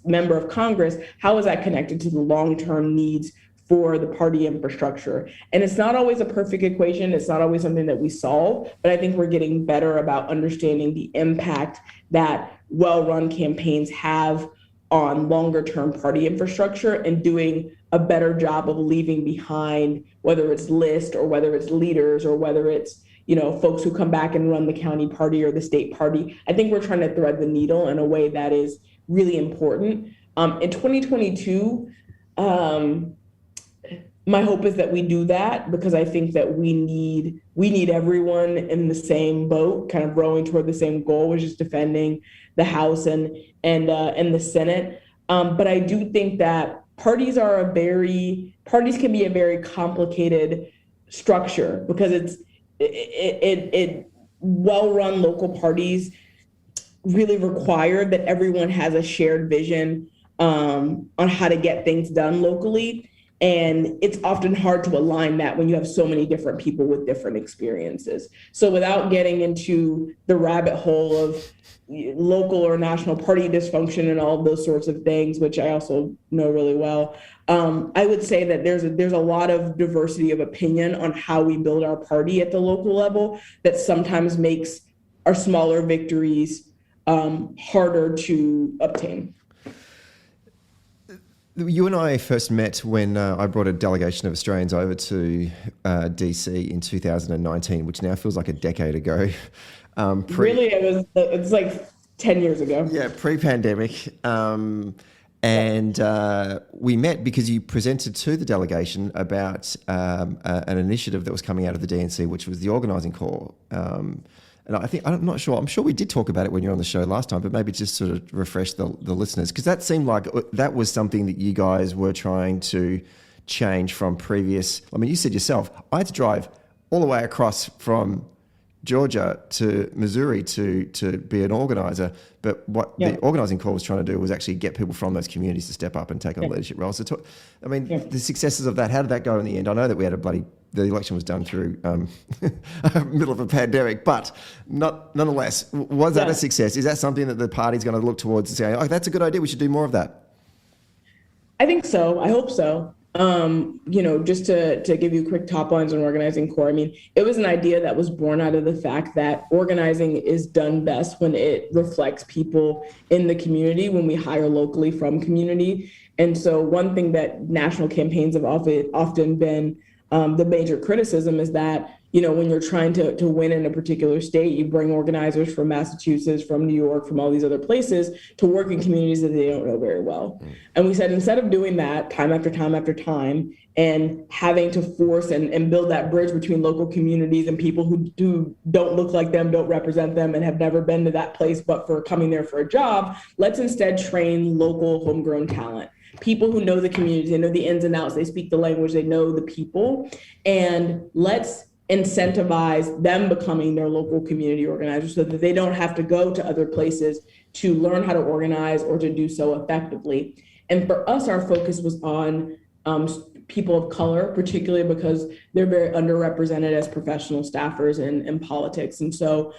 [SPEAKER 2] member of Congress, how is that connected to the long-term needs for the party infrastructure? And it's not always a perfect equation. It's not always something that we solve, but I think we're getting better about understanding the impact that well-run campaigns have on longer-term party infrastructure and doing a better job of leaving behind, whether it's list or whether it's leaders or whether it's folks who come back and run the county party or the state party. I think we're trying to thread the needle in a way that is really important. In 2022, my hope is that we do that, because I think that we need everyone in the same boat, kind of rowing toward the same goal, which is defending the House and the Senate. But I do think that parties can be a very complicated structure, because it well-run local parties really require that everyone has a shared vision on how to get things done locally. And it's often hard to align that when you have so many different people with different experiences. So without getting into the rabbit hole of local or national party dysfunction and all of those sorts of things, which I also know really well, I would say that there's a lot of diversity of opinion on how we build our party at the local level that sometimes makes our smaller victories harder to obtain.
[SPEAKER 1] You and I first met when I brought a delegation of Australians over to DC in 2019, which now feels like a decade ago.
[SPEAKER 2] Really, it's like 10 years ago.
[SPEAKER 1] Yeah, pre-pandemic. And we met because you presented to the delegation about an initiative that was coming out of the DNC, which was the organising core. And I'm not sure, I'm sure we did talk about it when you were on the show last time, but maybe just sort of refresh the listeners, because that seemed like that was something that you guys were trying to change from previous? I mean, you said yourself, I had to drive all the way across from Georgia to Missouri to be an organizer. But what the organising core was trying to do was actually get people from those communities to step up and take on leadership roles. So, the successes of that, how did that go in the end? I know that we had the election was done through middle of a pandemic, but nonetheless, was that a success? Is that something that the party's going to look towards and say, oh, that's a good idea, we should do more of that?
[SPEAKER 2] I think so. I hope so. Just to give you quick top lines on organizing core, I mean, it was an idea that was born out of the fact that organizing is done best when it reflects people in the community, when we hire locally from community. And so one thing that national campaigns have often been the major criticism is that, when you're trying to win in a particular state, you bring organizers from Massachusetts, from New York, from all these other places to work in communities that they don't know very well. And we said, instead of doing that time after time after time and having to force and build that bridge between local communities and people who don't look like them, don't represent them, and have never been to that place but for coming there for a job, let's instead train local homegrown talent. People who know the community, they know the ins and outs, they speak the language, they know the people, and let's incentivize them becoming their local community organizers so that they don't have to go to other places to learn how to organize or to do so effectively. And for us, our focus was on people of color, particularly because they're very underrepresented as professional staffers in politics. And so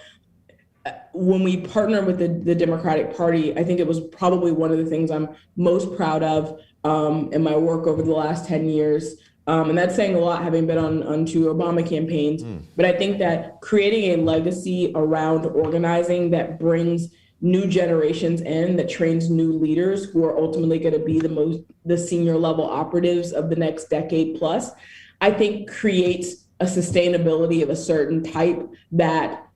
[SPEAKER 2] when we partnered with the Democratic Party, I think it was probably one of the things I'm most proud of in my work over the last 10 years. And that's saying a lot, having been on two Obama campaigns. But I think that creating a legacy around organizing that brings new generations in, that trains new leaders who are ultimately going to be the senior level operatives of the next decade plus, I think creates a sustainability of a certain type that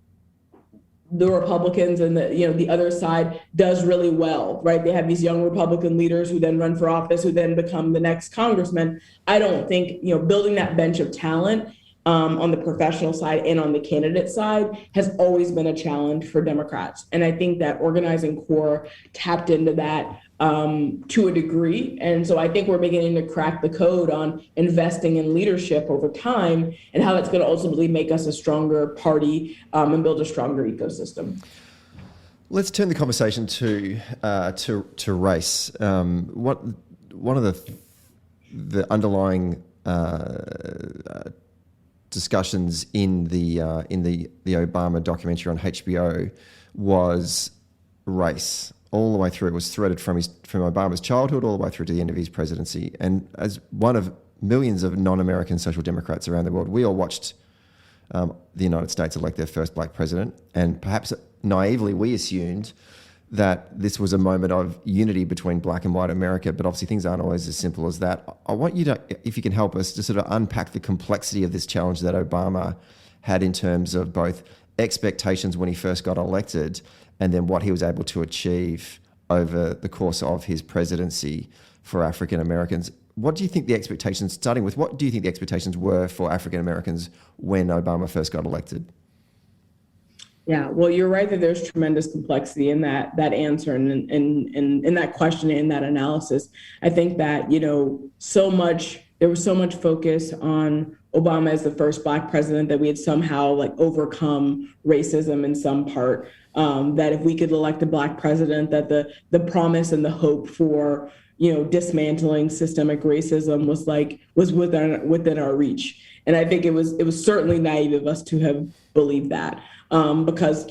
[SPEAKER 2] the Republicans and the other side does really well, right? They have these young Republican leaders who then run for office, who then become the next congressman. I don't think, building that bench of talent on the professional side and on the candidate side has always been a challenge for Democrats. And I think that organizing core tapped into that to a degree. And so I think we're beginning to crack the code on investing in leadership over time and how that's going to ultimately make us a stronger party and build a stronger ecosystem.
[SPEAKER 1] Let's turn the conversation to race. One of the underlying discussions in the Obama documentary on HBO was race. All the way through, it was threaded from Obama's childhood all the way through to the end of his presidency. And as one of millions of non-American social democrats around the world, we all watched the United States elect their first black president. And perhaps naively, we assumed that this was a moment of unity between black and white America, but obviously things aren't always as simple as that. I want you to, if you can help us, to sort of unpack the complexity of this challenge that Obama had in terms of both expectations when he first got elected and then what he was able to achieve over the course of his presidency for African Americans. What do you think the expectations, starting with, what do you think the expectations were for African Americans when Obama first got elected?
[SPEAKER 2] Yeah, well, you're right that there's tremendous complexity in that answer and in that question and that analysis. I think that, there was so much focus on Obama as the first black president that we had somehow overcome racism in some part. That if we could elect a black president, that the promise and the hope for dismantling systemic racism was within our reach. And I think it was certainly naive of us to have believed that because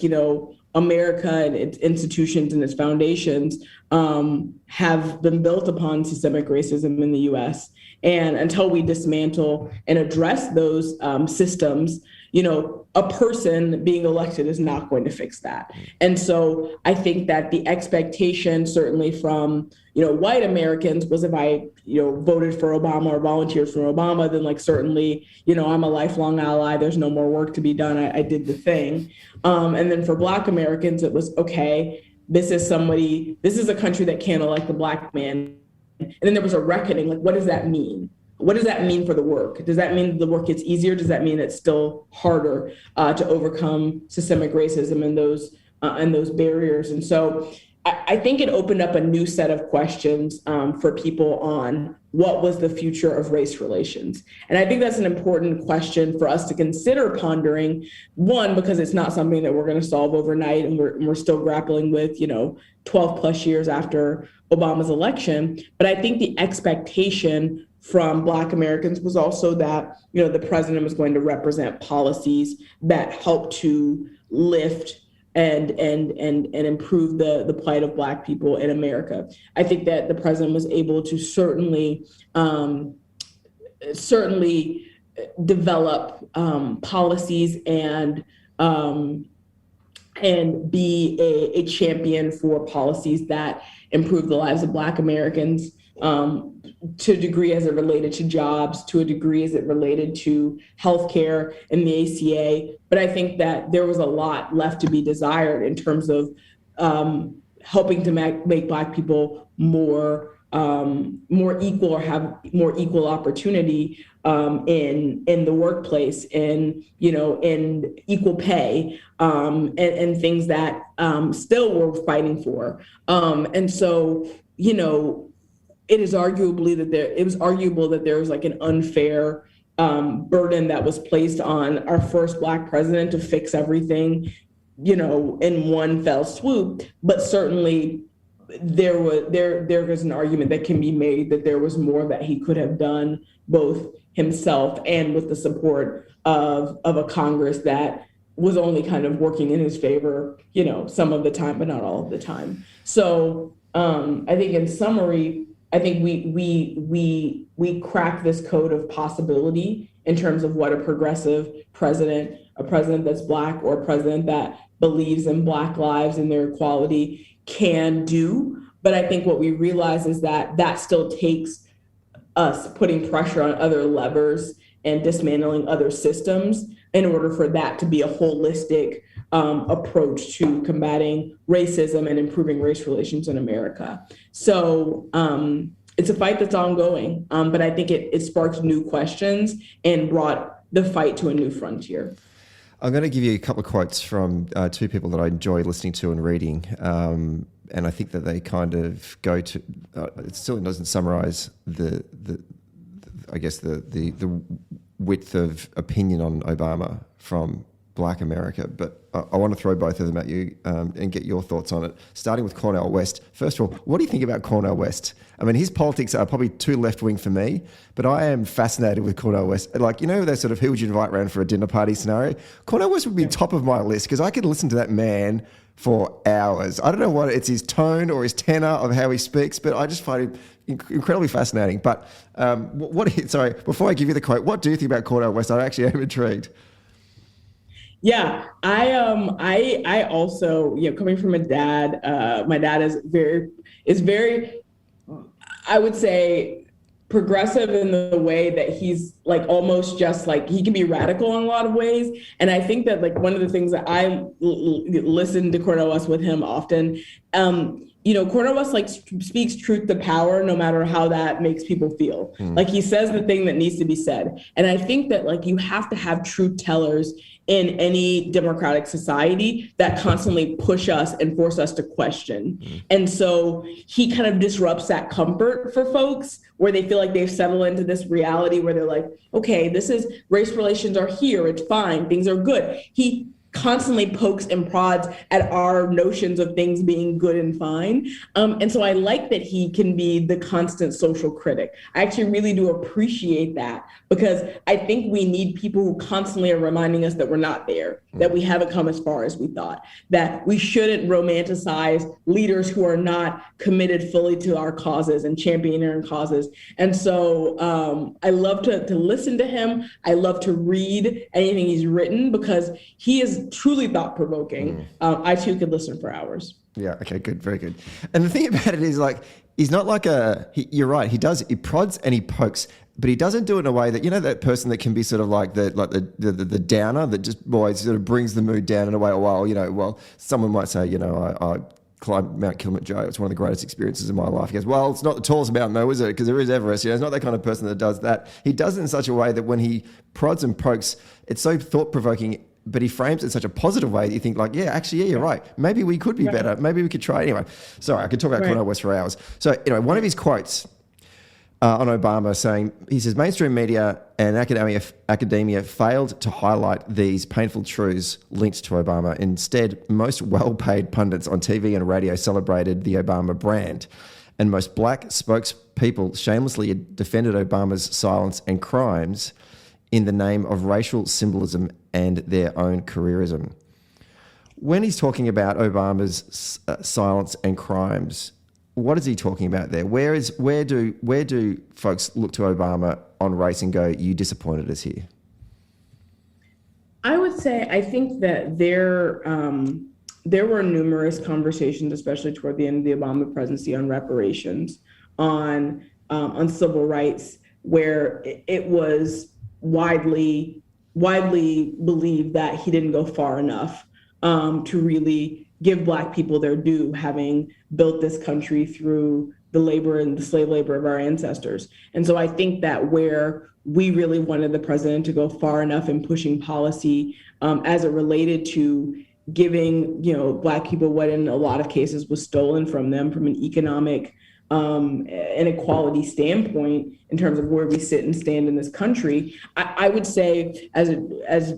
[SPEAKER 2] America and its institutions and its foundations have been built upon systemic racism in the U.S. And until we dismantle and address those systems, a person being elected is not going to fix that. And so I think that the expectation certainly from, white Americans was if I, voted for Obama or volunteered for Obama, then certainly, I'm a lifelong ally. There's no more work to be done. I did the thing. And then for black Americans, it was, okay, this is a country that can't elect a black man. And then there was a reckoning, what does that mean? What does that mean for the work? Does that mean the work gets easier? Does that mean it's still harder to overcome systemic racism and those barriers? And so I think it opened up a new set of questions for people on what was the future of race relations? And I think that's an important question for us to consider pondering. One, because it's not something that we're going to solve overnight, and we're still grappling with, 12 plus years after Obama's election. But I think the expectation from Black Americans was also that, the president was going to represent policies that help to lift and improve the plight of Black people in America. I think that the president was able to certainly develop policies and be a champion for policies that improve the lives of Black Americans, to a degree as it related to jobs, to a degree as it related to healthcare and the ACA. But I think that there was a lot left to be desired in terms of helping to make Black people more equal, or have more equal opportunity in the workplace, in equal pay, and things that still we're fighting for. And so, it was arguable that there was like an unfair burden that was placed on our first Black president to fix everything, in one fell swoop. But certainly there was an argument that can be made that there was more that he could have done, both himself and with the support of a Congress that was only kind of working in his favor, some of the time, but not all of the time. So I think in summary, I think we crack this code of possibility in terms of what a progressive president, a president that's Black, or a president that believes in Black lives and their equality can do. But I think what we realize is that still takes us putting pressure on other levers and dismantling other systems in order for that to be a holistic approach to combating racism and improving race relations in America. So it's a fight that's ongoing, but I think it sparked new questions and brought the fight to a new frontier.
[SPEAKER 1] I'm going to give you a couple of quotes from two people that I enjoy listening to and reading, and I think that they kind of go to. It still doesn't summarize the width of opinion on Obama from Black America, but I want to throw both of them at you and get your thoughts on it. Starting with Cornel West. First of all, what do you think about Cornel West? I mean, his politics are probably too left-wing for me, but I am fascinated with Cornel West. Like, that sort of who would you invite around for a dinner party scenario? Cornel West would be top of my list because I could listen to that man for hours. I don't know what it's his tone or his tenor of how he speaks, but I just find him incredibly fascinating. But before I give you the quote, what do you think about Cornel West? I actually am intrigued.
[SPEAKER 2] Yeah, I also, coming from a dad, my dad is very, I would say, progressive in the way that he's like almost just like he can be radical in a lot of ways. And I think that like one of the things that I listen to Cornel West with him often, Cornel West like speaks truth to power, no matter how that makes people feel. Like he says the thing that needs to be said. And I think that like you have to have truth tellers in any democratic society that constantly push us and force us to question. And so he kind of disrupts that comfort for folks where they feel like they've settled into this reality where they're like, okay, race relations are here, it's fine, things are good. He constantly pokes and prods at our notions of things being good and fine. And so I like that he can be the constant social critic. I actually really do appreciate that because I think we need people who constantly are reminding us that we're not there, that we haven't come as far as we thought, that we shouldn't romanticize leaders who are not committed fully to our causes and championing our causes. And so I love to listen to him. I love to read anything he's written because he is truly thought-provoking. I too could listen for hours.
[SPEAKER 1] Yeah, okay, good, very good. And the thing about it is like, he's not like you're right, he prods and he pokes, but he doesn't do it in a way that, that person that can be sort of like the downer that just always sort of brings the mood down in a way, well, someone might say, I climbed Mount Kilimanjaro. It's one of the greatest experiences of my life. He goes, well, it's not the tallest mountain though, is it? Because there is Everest. It's not that kind of person that does that. He does it in such a way that when he prods and pokes, it's so thought-provoking, but he frames it in such a positive way that you think like, you're right. Maybe we could be better. Maybe we could try. Anyway, sorry, I could talk about Cornel West for hours. So, one of his quotes, on Obama, saying, he says, mainstream media and academia failed to highlight these painful truths linked to Obama. Instead, most well-paid pundits on TV and radio celebrated the Obama brand, and most black spokespeople shamelessly defended Obama's silence and crimes in the name of racial symbolism and their own careerism. When he's talking about Obama's silence and crimes, what is he talking about there? Where do folks look to Obama on race and go, you disappointed us here?
[SPEAKER 2] I would say, I think that there were numerous conversations, especially toward the end of the Obama presidency, on reparations, on civil rights, where it was widely believed that he didn't go far enough to really give Black people their due, having built this country through the labor and the slave labor of our ancestors. And so I think that where we really wanted the president to go far enough in pushing policy as it related to giving, Black people what in a lot of cases was stolen from them from an economic inequality standpoint in terms of where we sit and stand in this country, I would say, as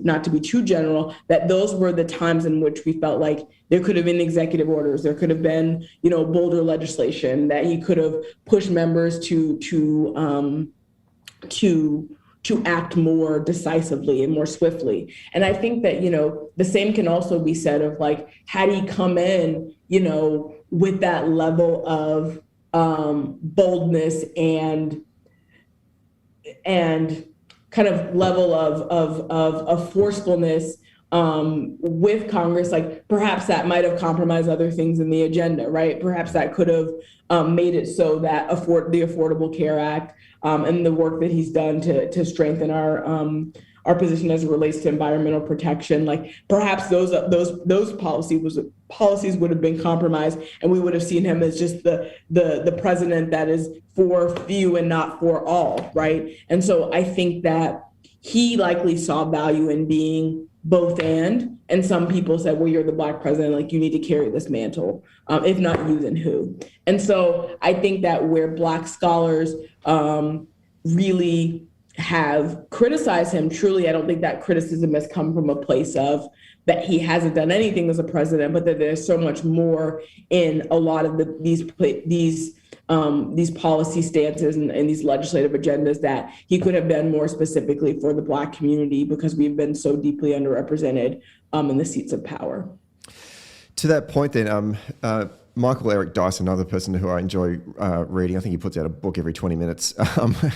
[SPEAKER 2] not to be too general, that those were the times in which we felt like there could have been executive orders, there could have been, bolder legislation, that he could have pushed members to act more decisively and more swiftly. And I think that, the same can also be said of like, had he come in, with that level of boldness and kind of level of forcefulness with Congress, like perhaps that might have compromised other things in the agenda, right? Perhaps that could have made it so that the Affordable Care Act and the work that he's done to strengthen our position as it relates to environmental protection, like perhaps those policies would have been compromised, and we would have seen him as just the president that is for few and not for all, right? And so I think that he likely saw value in being both and some people said, well, you're the Black president, like you need to carry this mantle. If not you, then who? And so I think that where Black scholars really have criticized him, truly, I don't think that criticism has come from a place of that he hasn't done anything as a president, but that there's so much more in a lot of these policy stances and these legislative agendas that he could have done more specifically for the Black community, because we've been so deeply underrepresented in the seats of power.
[SPEAKER 1] To that point then, Michael Eric Dyson, another person who I enjoy reading. I think he puts out a book every 20 minutes.
[SPEAKER 2] I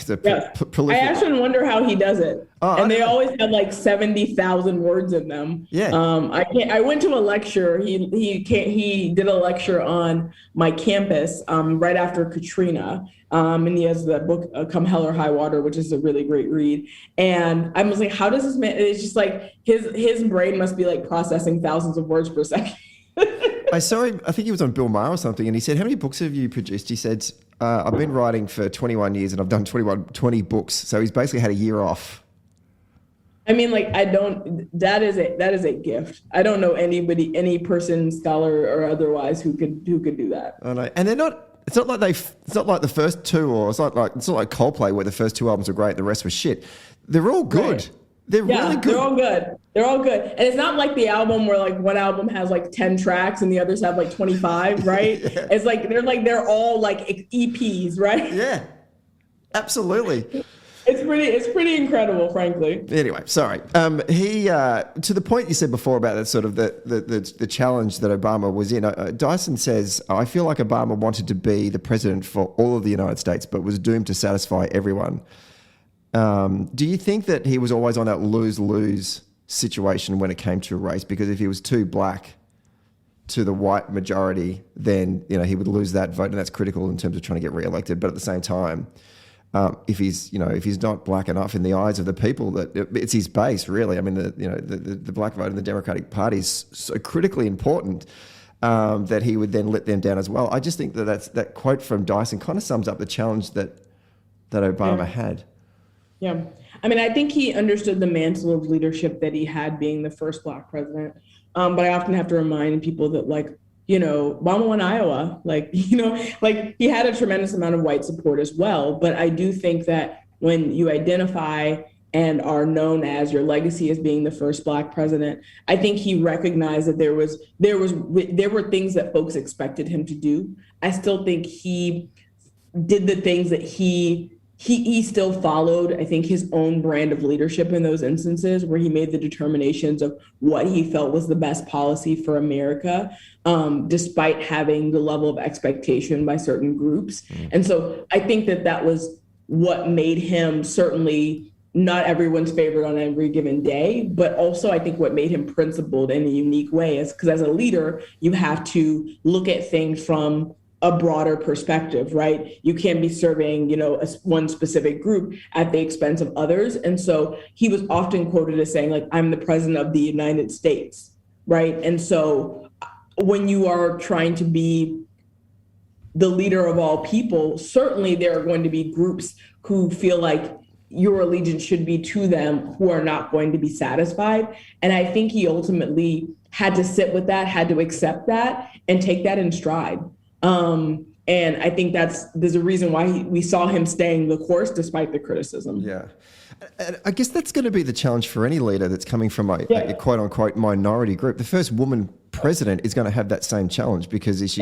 [SPEAKER 2] actually wonder how he does it. And they always have like 70,000 words in them.
[SPEAKER 1] Yeah.
[SPEAKER 2] I went to a lecture. He did a lecture on my campus right after Katrina. And he has the book, Come Hell or High Water, which is a really great read. And I was like, how does this man, it's just like his brain must be like processing thousands of words per second.
[SPEAKER 1] I saw him, I think he was on Bill Maher or something, and he said, how many books have you produced? He said, I've been writing for 21 years and I've done 20 books. So he's basically had a year off.
[SPEAKER 2] I mean, like, that is a gift. I don't know any person, scholar or otherwise who could do that.
[SPEAKER 1] I know. And they're not, it's not like the first two, or it's not like Coldplay where the first two albums are great and the rest were shit. They're all good. Right. They're really good. They're all good. And it's not like the album where like one album has like 10 tracks and the others have like 25, right? Yeah. It's like they're all like EPs, right? Yeah. Absolutely.
[SPEAKER 2] It's pretty incredible, frankly.
[SPEAKER 1] Anyway, sorry. He to the point you said before about that sort of the challenge that Obama was in. Dyson says, I feel like Obama wanted to be the president for all of the United States, but was doomed to satisfy everyone. Do you think that he was always on that lose-lose situation when it came to race? Because if he was too Black to the white majority, then he would lose that vote, and that's critical in terms of trying to get re-elected. But at the same time, if he's not Black enough in the eyes of the people, that it's his base really. I mean, the Black vote in the Democratic Party is so critically important that he would then let them down as well. I just think that quote from Dyson kind of sums up the challenge that Obama had.
[SPEAKER 2] Yeah. I mean, I think he understood the mantle of leadership that he had being the first Black president. But I often have to remind people that like Obama won Iowa, like he had a tremendous amount of white support as well. But I do think that when you identify and are known as your legacy as being the first Black president, I think he recognized that there were things that folks expected him to do. I still think he did the things that he still followed, I think, his own brand of leadership in those instances where he made the determinations of what he felt was the best policy for America, despite having the level of expectation by certain groups. And so I think that was what made him certainly not everyone's favorite on every given day, but also I think what made him principled in a unique way is because as a leader, you have to look at things from a broader perspective, right? You can't be serving, one specific group at the expense of others. And so he was often quoted as saying, like, I'm the president of the United States, right? And so when you are trying to be the leader of all people, certainly there are going to be groups who feel like your allegiance should be to them who are not going to be satisfied. And I think he ultimately had to sit with that, had to accept that and take that in stride. And I think there's a reason why we saw him staying the course despite the criticism.
[SPEAKER 1] Yeah. And I guess that's going to be the challenge for any leader that's coming from a quote unquote minority group. The first woman president is going to have that same challenge because is she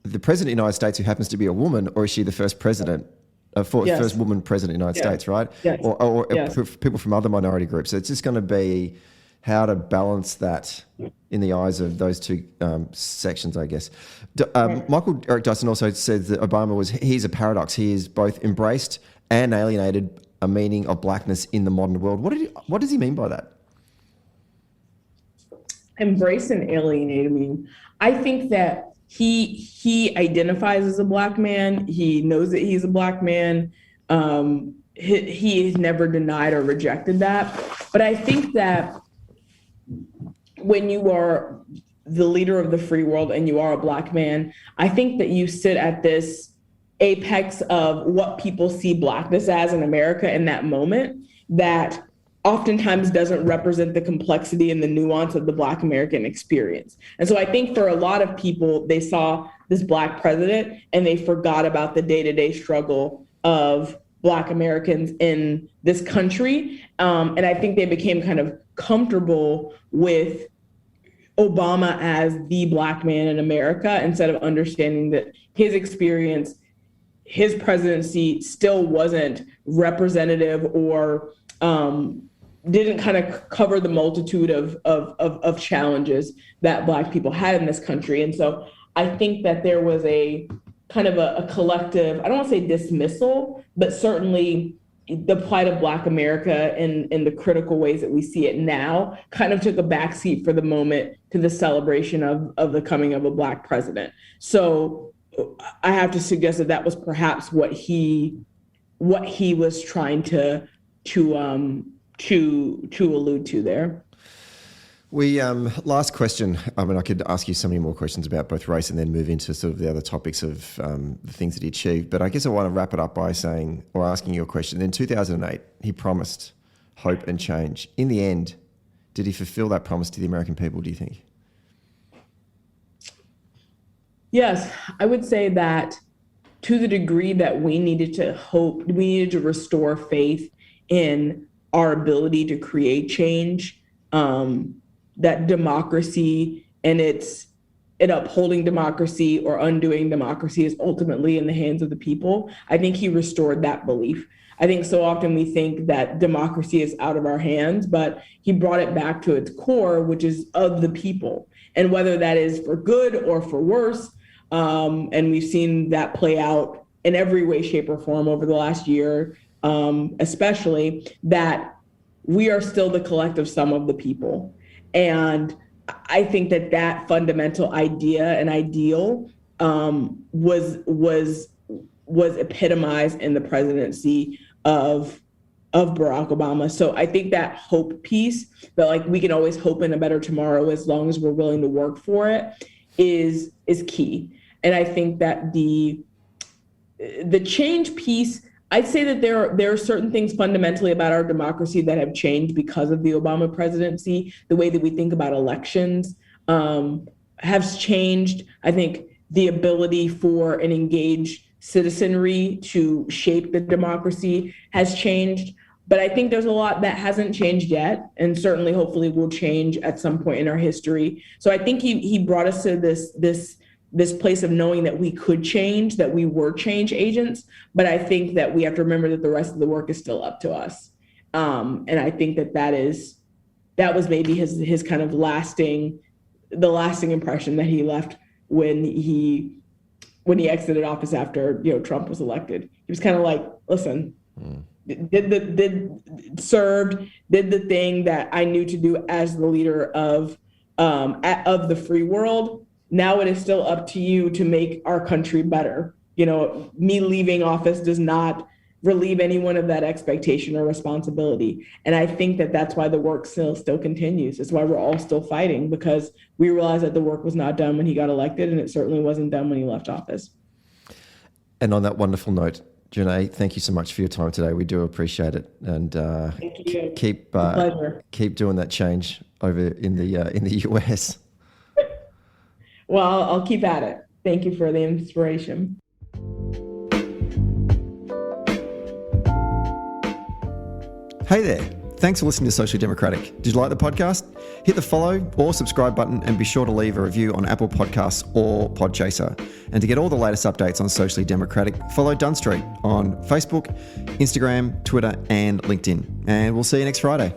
[SPEAKER 1] the president of the United States who happens to be a woman, or is she the first president? First woman president of the United States, right?
[SPEAKER 2] Yes.
[SPEAKER 1] Or people from other minority groups. So it's just going to be how to balance that in the eyes of those two sections, I guess. Michael Eric Dyson also says that Obama he's a paradox. He is both embraced and alienated a meaning of blackness in the modern world. What does he mean by that?
[SPEAKER 2] Embrace and alienated meaning. I think that he identifies as a Black man. He knows that he's a Black man. He has never denied or rejected that. But I think that when you are the leader of the free world and you are a Black man, I think that you sit at this apex of what people see Blackness as in America in that moment that oftentimes doesn't represent the complexity and the nuance of the Black American experience. And so I think for a lot of people, they saw this Black president and they forgot about the day-to-day struggle of Black Americans in this country. And I think they became kind of comfortable with Obama as the Black man in America instead of understanding that his experience, his presidency still wasn't representative or didn't kind of cover the multitude of challenges that Black people had in this country. And so I think that there was a kind of a collective, I don't want to say dismissal, but certainly the plight of Black America in the critical ways that we see it now kind of took a backseat for the moment to the celebration of the coming of a Black president. So I have to suggest that was perhaps what he was trying to allude to there.
[SPEAKER 1] We last question. I mean, I could ask you so many more questions about both race and then move into sort of the other topics of the things that he achieved. But I guess I want to wrap it up by saying or asking you a question. In 2008, he promised hope and change. In the end, did he fulfill that promise to the American people, do you think?
[SPEAKER 2] Yes, I would say that to the degree that we needed to restore faith in our ability to create change, that democracy and upholding democracy or undoing democracy is ultimately in the hands of the people. I think he restored that belief. I think so often we think that democracy is out of our hands, but he brought it back to its core, which is of the people. And whether that is for good or for worse, and we've seen that play out in every way, shape, or form over the last year, especially, that we are still the collective sum of the people. And I think that fundamental idea and ideal was epitomized in the presidency of Barack Obama. So I think that hope piece, that like we can always hope in a better tomorrow as long as we're willing to work for it, is key. And I think that the change piece, I'd say that there are certain things fundamentally about our democracy that have changed because of the Obama presidency, the way that we think about elections, has changed. I think the ability for an engaged citizenry to shape the democracy has changed. But I think there's a lot that hasn't changed yet, and certainly, hopefully, will change at some point in our history. So I think he brought us to this place of knowing that we could change, that we were change agents. But I think that we have to remember that the rest of the work is still up to us. And I think that was maybe his kind of lasting impression that he left when he exited office after Trump was elected. He was kind of like, listen. Did the thing that I knew to do as the leader of the free world. Now it is still up to you to make our country better. Me leaving office does not relieve anyone of that expectation or responsibility. And I think that that's why the work still continues. It's why we're all still fighting, because we realized that the work was not done when he got elected, and it certainly wasn't done when he left office.
[SPEAKER 1] And on that wonderful note, Jonae, thank you so much for your time today. We do appreciate it, and keep doing that change over in the US.
[SPEAKER 2] Well, I'll keep at it. Thank you for the inspiration.
[SPEAKER 1] Hey there. Thanks for listening to Socially Democratic. Did you like the podcast? Hit the follow or subscribe button, and be sure to leave a review on Apple Podcasts or Podchaser. And to get all the latest updates on Socially Democratic, follow Dunn Street on Facebook, Instagram, Twitter, and LinkedIn. And we'll see you next Friday.